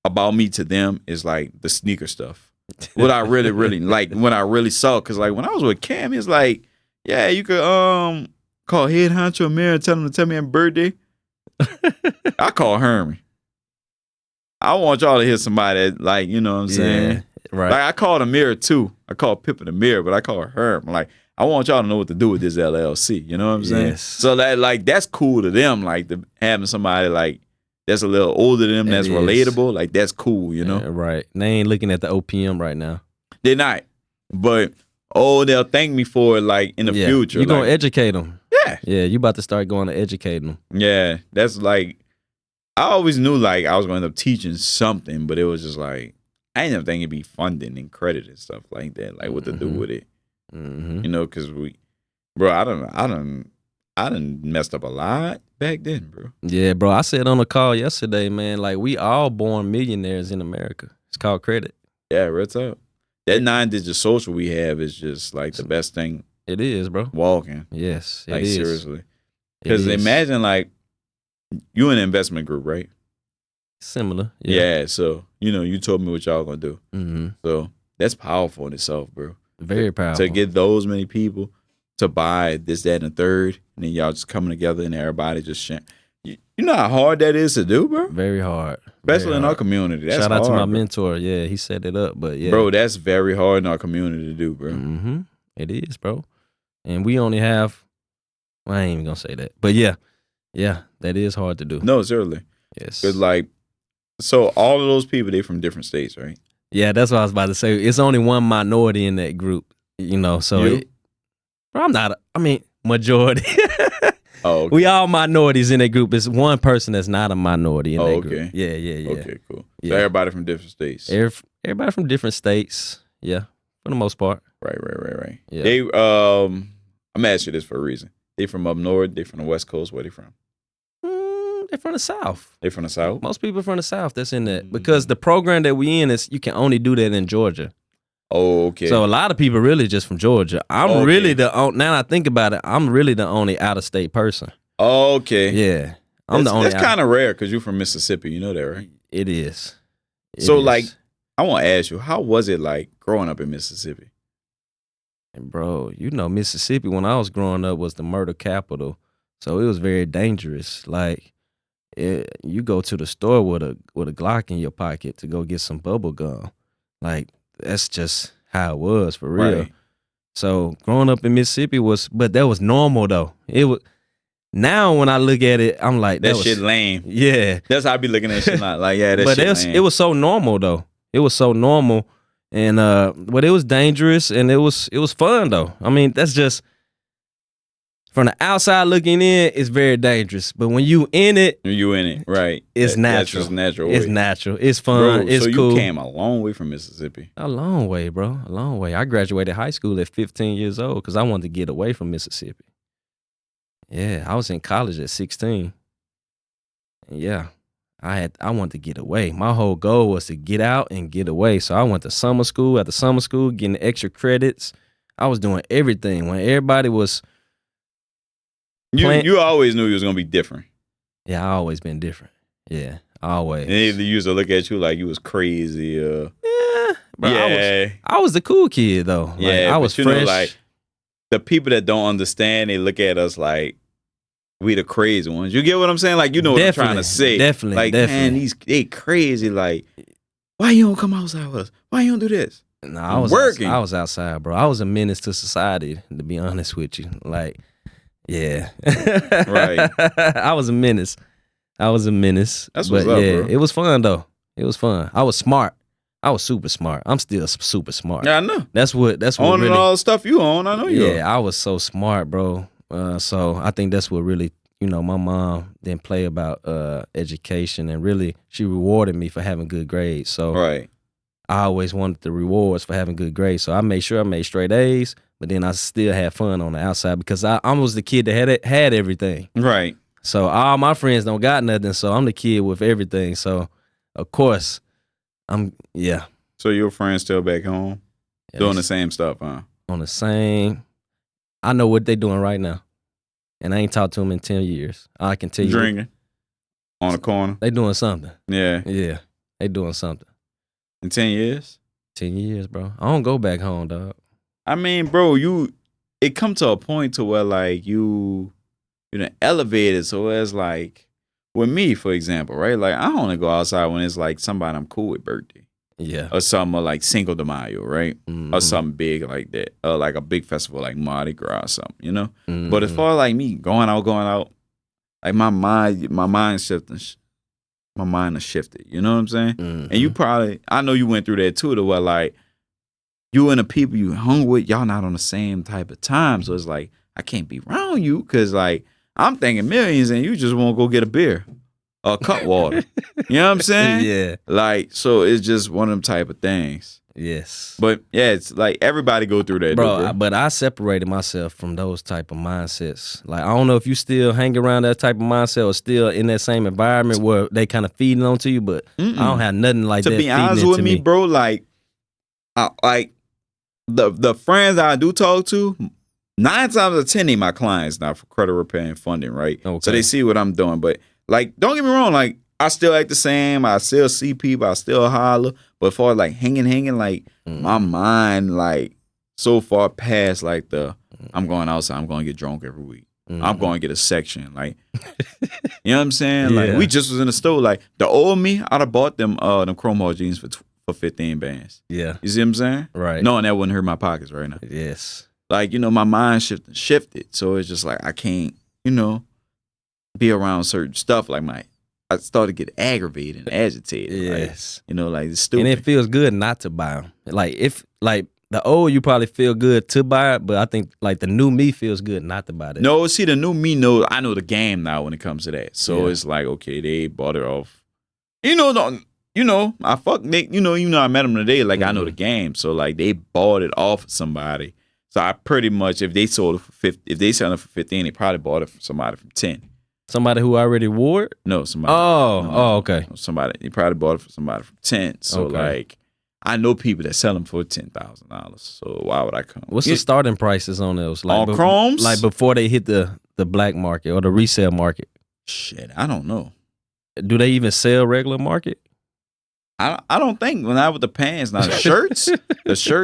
about me to them is like the sneaker stuff. What I really, really like, when I really saw, because like when I was with Cam, it's like, yeah, you could call head honcho Mary and tell him to tell me happy birthday. I call Hermie. I want y'all to hear somebody that, like, you know what I'm saying? Yeah, right. Like, I called Amir too. I called Pippin Amir, but I call her Herm. Like, I want y'all to know what to do with this LLC. You know what I'm saying? Yes. So that, like, that's cool to them. Like, having somebody like that's a little older than them, that's relatable. Like, that's cool. You know? Yeah, right. They ain't looking at the OPM right now. They're not. But they'll thank me for it. Like, in the future. You're gonna educate them. Yeah. Yeah. You about to start going to educate them. Yeah. That's like, I always knew like I was going to end up teaching something, but it was just like, I didn't think it'd be funding and credit and stuff like that, like what to do with it. You know, because I done messed up a lot back then, bro. Yeah, bro. I said on a call yesterday, man, like we all born millionaires in America. It's called credit. Yeah, real talk. That 9-digit social we have is just like the best thing. It is, bro. Walking. Yes, it like is. Seriously. Because imagine like, you in an investment group, right? Similar. Yeah. So, you told me what y'all gonna do. So that's powerful in itself, bro. Very powerful. To get those many people to buy this, that, and the third, and then y'all just coming together and everybody just sharing. You know how hard that is to do, bro? Very hard. Especially in our community. That's Shout out to my hard, bro. mentor. Yeah, he set it up. But yeah. Bro, that's very hard in our community to do, bro. It is, bro. And we only have, I ain't even gonna say that. But yeah, that is hard to do. No, seriously. Yes. Because like, so all of those people, they from different states, right? Yeah, that's what I was about to say. It's only one minority in that group, so majority. Oh, okay. We all minorities in that group. It's one person that's not a minority in that group. Yeah. Okay, cool. Yeah. So everybody from different states. Everybody from different states. Yeah, for the most part. Right. Yeah. They, I'm gonna ask you this for a reason. They from up north. They from the West Coast. Where they from? They're from the South. They from the South. Most people from the South that's in that, because the program that we in is you can only do that in Georgia. Oh, okay. So a lot of people really just from Georgia. I'm really now that I think about it, I'm really the only out of state person. Okay. Yeah, I'm the only. That's kind of rare because you're from Mississippi. You know that, right? It is. Like, I want to ask you, how was it like growing up in Mississippi? And bro, Mississippi when I was growing up was the murder capital, so it was very dangerous. Like, you go to the store with a Glock in your pocket to go get some bubble gum. Like, that's just how it was for real. Right. So growing up in Mississippi but that was normal though. It was. Now when I look at it, I'm like, that shit lame. Yeah, that's how I be looking at shit. Like, yeah, that but shit lame. It was so normal though. It was so normal, and but it was dangerous, and it was fun though. I mean, that's just. From the outside looking in, it's very dangerous. But when you in it, right? It's natural. That's just natural. It's natural. It's fun. Bro, it's so cool. You came a long way from Mississippi. A long way, bro. A long way. I graduated high school at 15 years old because I wanted to get away from Mississippi. Yeah, I was in college at 16. Yeah, I wanted to get away. My whole goal was to get out and get away. So I went to summer school. After summer school, getting extra credits. I was doing everything when everybody was. You always knew you was gonna be different. Yeah, I always been different. Yeah, always. And they used to look at you like you was crazy. Yeah, bro, yeah. I was the cool kid though. Yeah, like, I was but fresh. like the people that don't understand, they look at us like we the crazy ones. You get what I'm saying? Like what I'm trying to say. Definitely, like man, they crazy. Like why you don't come outside with us? Why you don't do this? No, I was working. I was outside, bro. I was a menace to society, to be honest with you. Like. Yeah. Right. I was a menace. That's what's up, bro. It was fun though. It was fun. I was smart. I was super smart. I'm still super smart. Yeah, I know. That's what owning really, all the stuff you own. I know you. Yeah, I was so smart, bro. So I think that's what really, my mom didn't play about education, and really she rewarded me for having good grades. So right. I always wanted the rewards for having good grades. So I made sure I made straight A's. But then I still had fun on the outside because I was the kid that had everything. Right. So all my friends don't got nothing. So I'm the kid with everything. So of course, yeah. So your friends still back home doing the same stuff, huh? On the same. I know what they doing right now. And I ain't talked to them in 10 years. I can tell you. Drinking on the corner. They doing something. Yeah. Yeah. They doing something. In 10 years? 10 years, bro. I don't go back home, dog. I mean, bro, it come to a point to where like you elevated, so it's like with me, for example, right? Like I only go outside when it's like somebody I'm cool with birthday. Yeah. Or something like Cinco de Mayo, right? Mm-hmm. Or something big like that. Or like a big festival like Mardi Gras or something, Mm-hmm. But as far as like me going out, like my mind shifting. My mind has shifted. You know what I'm saying? Mm-hmm. And I know you went through that too, to where like you and the people you hung with, y'all not on the same type of time. So it's like, I can't be around you because like I'm thinking millions and you just won't go get a beer or cut water. You know what I'm saying? Yeah. Like, so it's just one of them type of things. Yes. But yeah, it's like everybody go through that. Bro. But I separated myself from those type of mindsets. Like, I don't know if you still hang around that type of mindset or still in that same environment where they kind of feeding onto you, but I don't have nothing like that. To be honest with me, bro, like the friends that I do talk to, 9 times out of 10 they my clients now for credit repair and funding, right? Okay. So they see what I'm doing. But like, don't get me wrong, like I still act the same. I still see people. I still holler. But for like hanging, like my mind like so far past like I'm going outside. I'm going to get drunk every week. I'm going to get a section. Like, you know what I'm saying? Yeah. Like we just was in the store. Like the old me, I'd have bought them Chrome Hall jeans for 15 bands. Yeah. You see what I'm saying? Right. Knowing that wouldn't hurt my pockets right now. Yes. Like, my mind shifted. So it's just like I can't, be around certain stuff. Like I started to get aggravated and agitated. Yes. Like it's stupid. And it feels good not to buy them. Like the old you probably feel good to buy it, but I think like the new me feels good not to buy that. No, see, the new me I know the game now when it comes to that. So it's like, okay, they bought it off. I fuck Nick. I met him today. Like I know the game. So like they bought it off somebody. So I pretty much, if they sold it for 50, if they sold it for 15, they probably bought it from somebody from 10. Somebody who already wore it? No, somebody. Okay. Somebody. They probably bought it from somebody from 10. So like, I know people that sell them for $10,000. So why would I come? What's the starting prices on those? Like on Chromes? Like before they hit the black market or the resale market? Shit, I don't know. Do they even sell regular market? I don't think when I with the pants. Now the shirts,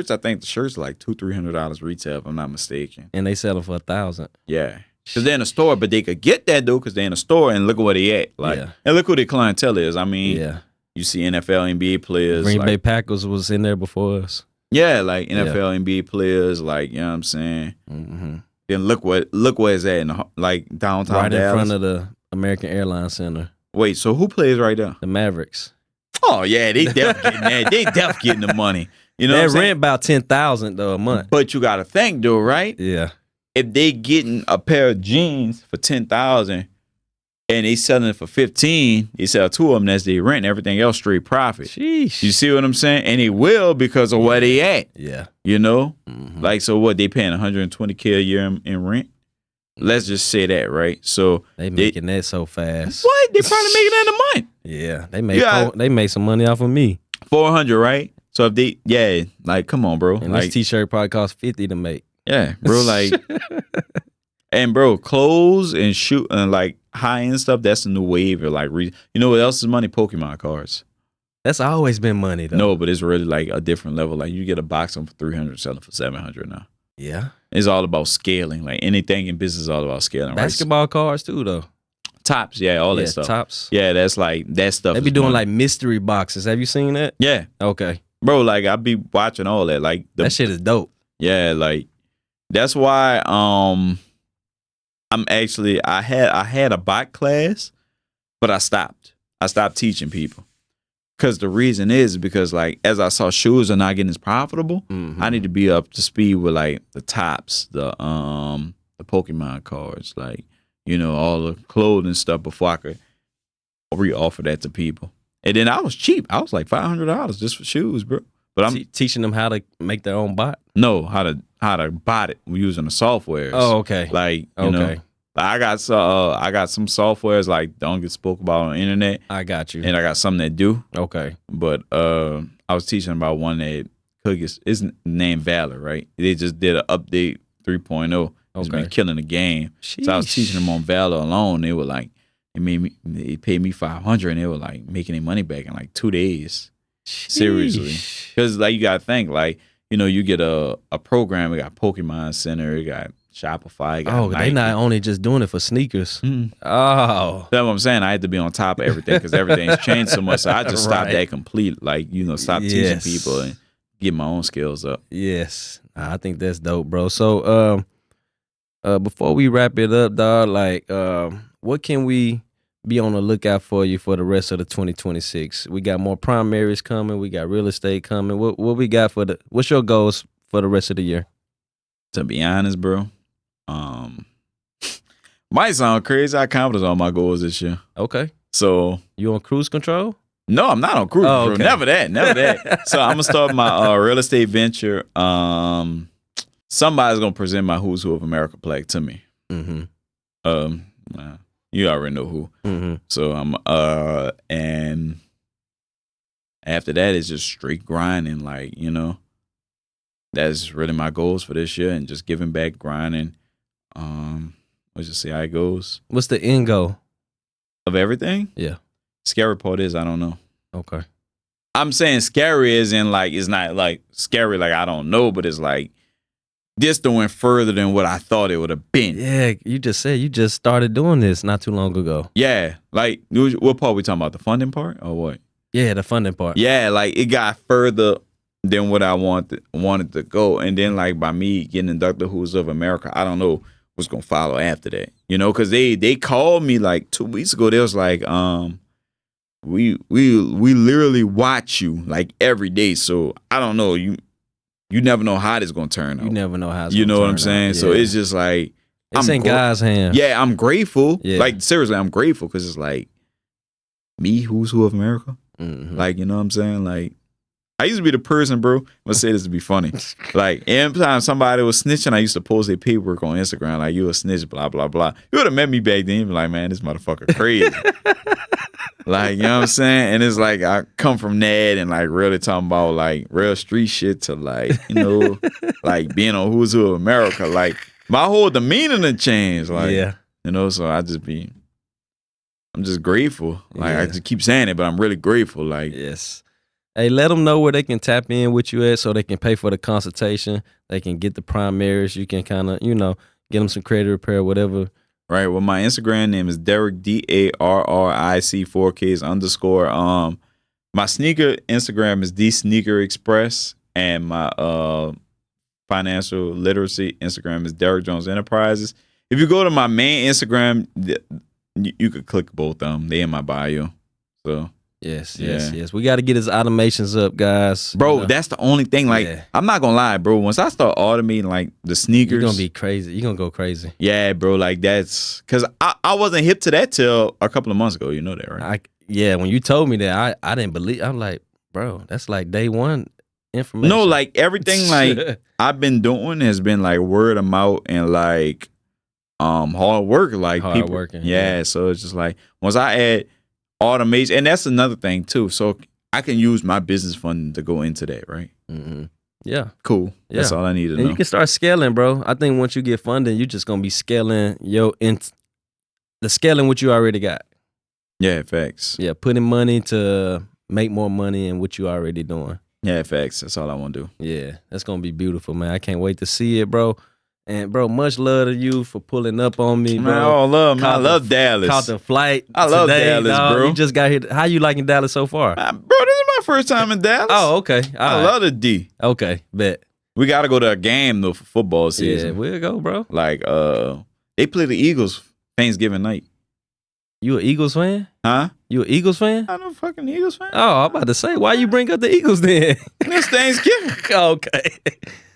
I think the shirts are like $200-$300 retail if I'm not mistaken. And they sell them for $1,000. Yeah. Because they're in a store, but they could get that though because they're in a store and look at where they at. Like, and look who their clientele is. I mean, you see NFL, NBA players. Green Bay Packers was in there before us. Yeah, like NFL, NBA players, like, you know what I'm saying? Mm-hmm. Then look where it's at in like downtown right Dallas. In front of the American Airlines Center. Wait, so who plays right there? The Mavericks. Oh yeah, they definitely getting that. They definitely getting the money. You know, they rent about $10,000 though a month. But you got to think though, right? Yeah. If they getting a pair of jeans for $10,000 and they selling it for $15,000, they sell 2 of them. That's their rent. And everything else straight profit. Sheesh. You see what I'm saying? And they will because of where they at. Yeah. You know, like so what they paying $120K a year in rent. Let's just say that, right? So They making that so fast. what? They probably making that in a month. Yeah, they made some money off of me. 400, right? So if they, like, come on, bro. And like, this t-shirt probably cost $50 to make. yeah, bro, like, and bro, clothes and shoe and like high end stuff. That's the new wave. Or like, you know what else is money? Pokemon cards. That's always been money, though. No, but it's really like a different level. Like you get a box of them for 300, selling for 700 now. Yeah. It's all about scaling. Like anything in business is all about scaling. Basketball cards too, though. Tops, yeah, all that stuff. Tops. Yeah, that's like that stuff. They be doing like mystery boxes. Have you seen that? Yeah. Okay. Bro, like I be watching all that. Like that shit is dope. Yeah, like that's why I had a bot class, but I stopped. I stopped teaching people. Cause the reason is because like as I saw shoes are not getting as profitable, I need to be up to speed with like the tops, the Pokemon cards, like, you know, all the clothing stuff before I could re-offer that to people. And then I was cheap. I was like $500 just for shoes, bro. But I'm teaching them how to make their own bot. No, how to bot it using the softwares. Oh, okay. Like, you know, I got some softwares like don't get spoke about on the internet. I got you. And I got some that do. Okay. But I was teaching about one that cookies is named Valor, right? They just did an update 3.0. It's been killing the game. Sheesh. So I was teaching them on Valor alone. They were like, they paid me $500 and they were like making their money back in like 2 days. Sheesh. Seriously. Because like you gotta think, like, you know, you get a program, it got Pokemon Center, it got Shopify. They not only just doing it for sneakers. Oh, that's what I'm saying. I had to be on top of everything because everything's changed so much. So I just stopped that complete. Like, you know, stop teaching people and get my own skills up. Yes, I think that's dope, bro. So, before we wrap it up, dog, like, what can we be on the lookout for you for the rest of the 2026? We got more primaries coming. We got real estate coming. What we got what's your goals for the rest of the year? To be honest, bro. Might sound crazy. I accomplished all my goals this year. Okay. So you on cruise control? No, I'm not on cruise control. Okay. Never that. So I'm gonna start my real estate venture. Somebody's gonna present my Who's Who of America plaque to me. Mm-hmm. You already know who. Mm-hmm. So I'm and after that it's just straight grinding, like, you know. That's really my goals for this year, and just giving back, grinding. Let's just see how it goes. What's the end goal of everything? Yeah. Scary part is I don't know. Okay. I'm saying scary as in like it's not like scary like I don't know, but it's like this went further than what I thought it would have been. Yeah, you just said you just started doing this not too long ago. Yeah, like what part we talking about? The funding part or what? Yeah, the funding part. Yeah, like it got further than what I wanted to go, and then like by me getting inducted Who's of America, I don't know what's gonna follow after that. You know, because they called me like 2 weeks ago. They was like, we literally watch you like every day, so I don't know. You never know how this gonna turn out. You never know how it's you gonna know what turn I'm saying. out. So it's just like it's in God's hands. Yeah, I'm grateful. Yeah. Like seriously, I'm grateful because it's like me, Who's Who of America. Mm-hmm. Like, you know what I'm saying, like. I used to be the person, bro. I'm gonna say this to be funny. Like, every time somebody was snitching, I used to post their paperwork on Instagram, like, you a snitch, blah, blah, blah. You would have met me back then, you'd be like, man, this motherfucker crazy. Like, you know what I'm saying? And it's like, I come from that and, like, really talking about, like, real street shit to, like, you know, like, being on Who's Who of America. Like, my whole demeanor done changed. Like, you know, so I'm just grateful. Like, I just keep saying it, but I'm really grateful. Like, yes. Hey, let them know where they can tap in with you at so they can pay for the consultation. They can get the primaries. You can kind of, you know, get them some credit repair, whatever. Right. Well, my Instagram name is Darrick, DARRIC 4Ks_. My sneaker Instagram is The Sneaker Express, and my financial literacy Instagram is Darrick Jones Enterprises. If you go to my main Instagram, you could click both of them. They in my bio. So. Yes. We got to get his automations up, guys. Bro, you know? That's the only thing. Like, I'm not gonna lie, bro. Once I start automating like the sneakers, you're gonna be crazy. You're gonna go crazy. Yeah, bro. Like that's because I wasn't hip to that till a couple of months ago. You know that, right? When you told me that, I didn't believe. I'm like, bro, that's like day one information. No, like everything like I've been doing has been like word of mouth and like hard work. Like Hard people, working, yeah. So it's just like once I add automation, and that's another thing too. So I can use my business fund to go into that, right? Mm-hmm. Yeah. Cool. That's all I need to And know. you can start scaling, bro. I think once you get funding, you're just gonna be scaling the scaling what you already got. Yeah, facts. Yeah, putting money to make more money in what you already doing. Yeah, facts. That's all I want to do. Yeah, that's gonna be beautiful, man. I can't wait to see it, bro. And bro, much love to you for pulling up on me, bro. Man, oh, love, man. I love Dallas. Caught the flight. I love today, Dallas, dog. bro. You just got here. How you liking Dallas so far? Bro, this is my first time in Dallas. Oh, okay. I love the D. Okay, bet. We got to go to a game though for football season. Yeah, we'll go, bro. Like, they play the Eagles Thanksgiving night. You an Eagles fan? Huh? You an Eagles fan? I'm a fucking Eagles fan. Oh, I'm about to say, why you bring up the Eagles then? It's Thanksgiving. Okay.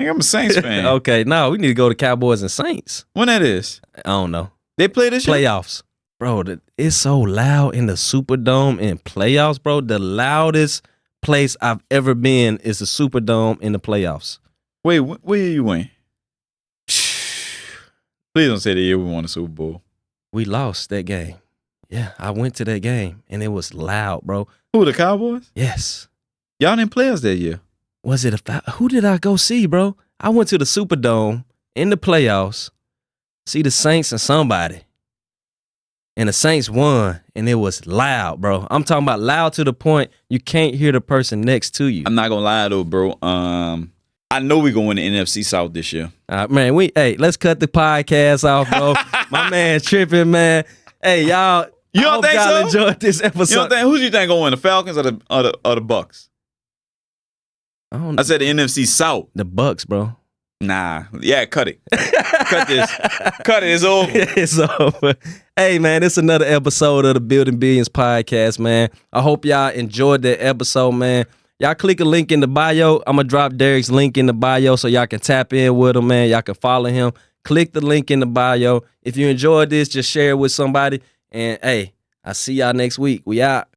I'm a Saints fan. Okay, no, we need to go to Cowboys and Saints. When that is? I don't know. They play this year? Playoffs. Bro, it's so loud in the Superdome in playoffs, bro. The loudest place I've ever been is the Superdome in the playoffs. Wait, where you win? Please don't say the year we won the Super Bowl. We lost that game. Yeah, I went to that game, and it was loud, bro. Who, the Cowboys? Yes. Y'all didn't play us that year. Was it who did I go see, bro? I went to the Superdome in the playoffs, see the Saints and somebody. And the Saints won, and it was loud, bro. I'm talking about loud to the point you can't hear the person next to you. I'm not gonna lie though, bro. I know we gonna win the NFC South this year. Man, let's cut the podcast off, bro. My man tripping, man. Hey, y'all. You don't I hope think y'all so? enjoyed this episode. You don't think, who do you think gonna win, the Falcons or the Bucks? I said the NFC South. The Bucks, bro. Nah, yeah, cut it. Cut this. Cut it. It's over. It's over. Hey, man, it's another episode of the Building Billions podcast, man. I hope y'all enjoyed that episode, man. Y'all click a link in the bio. I'm going to drop Darrick's link in the bio so y'all can tap in with him, man. Y'all can follow him. Click the link in the bio. If you enjoyed this, just share it with somebody. And, hey, I'll see y'all next week. We out.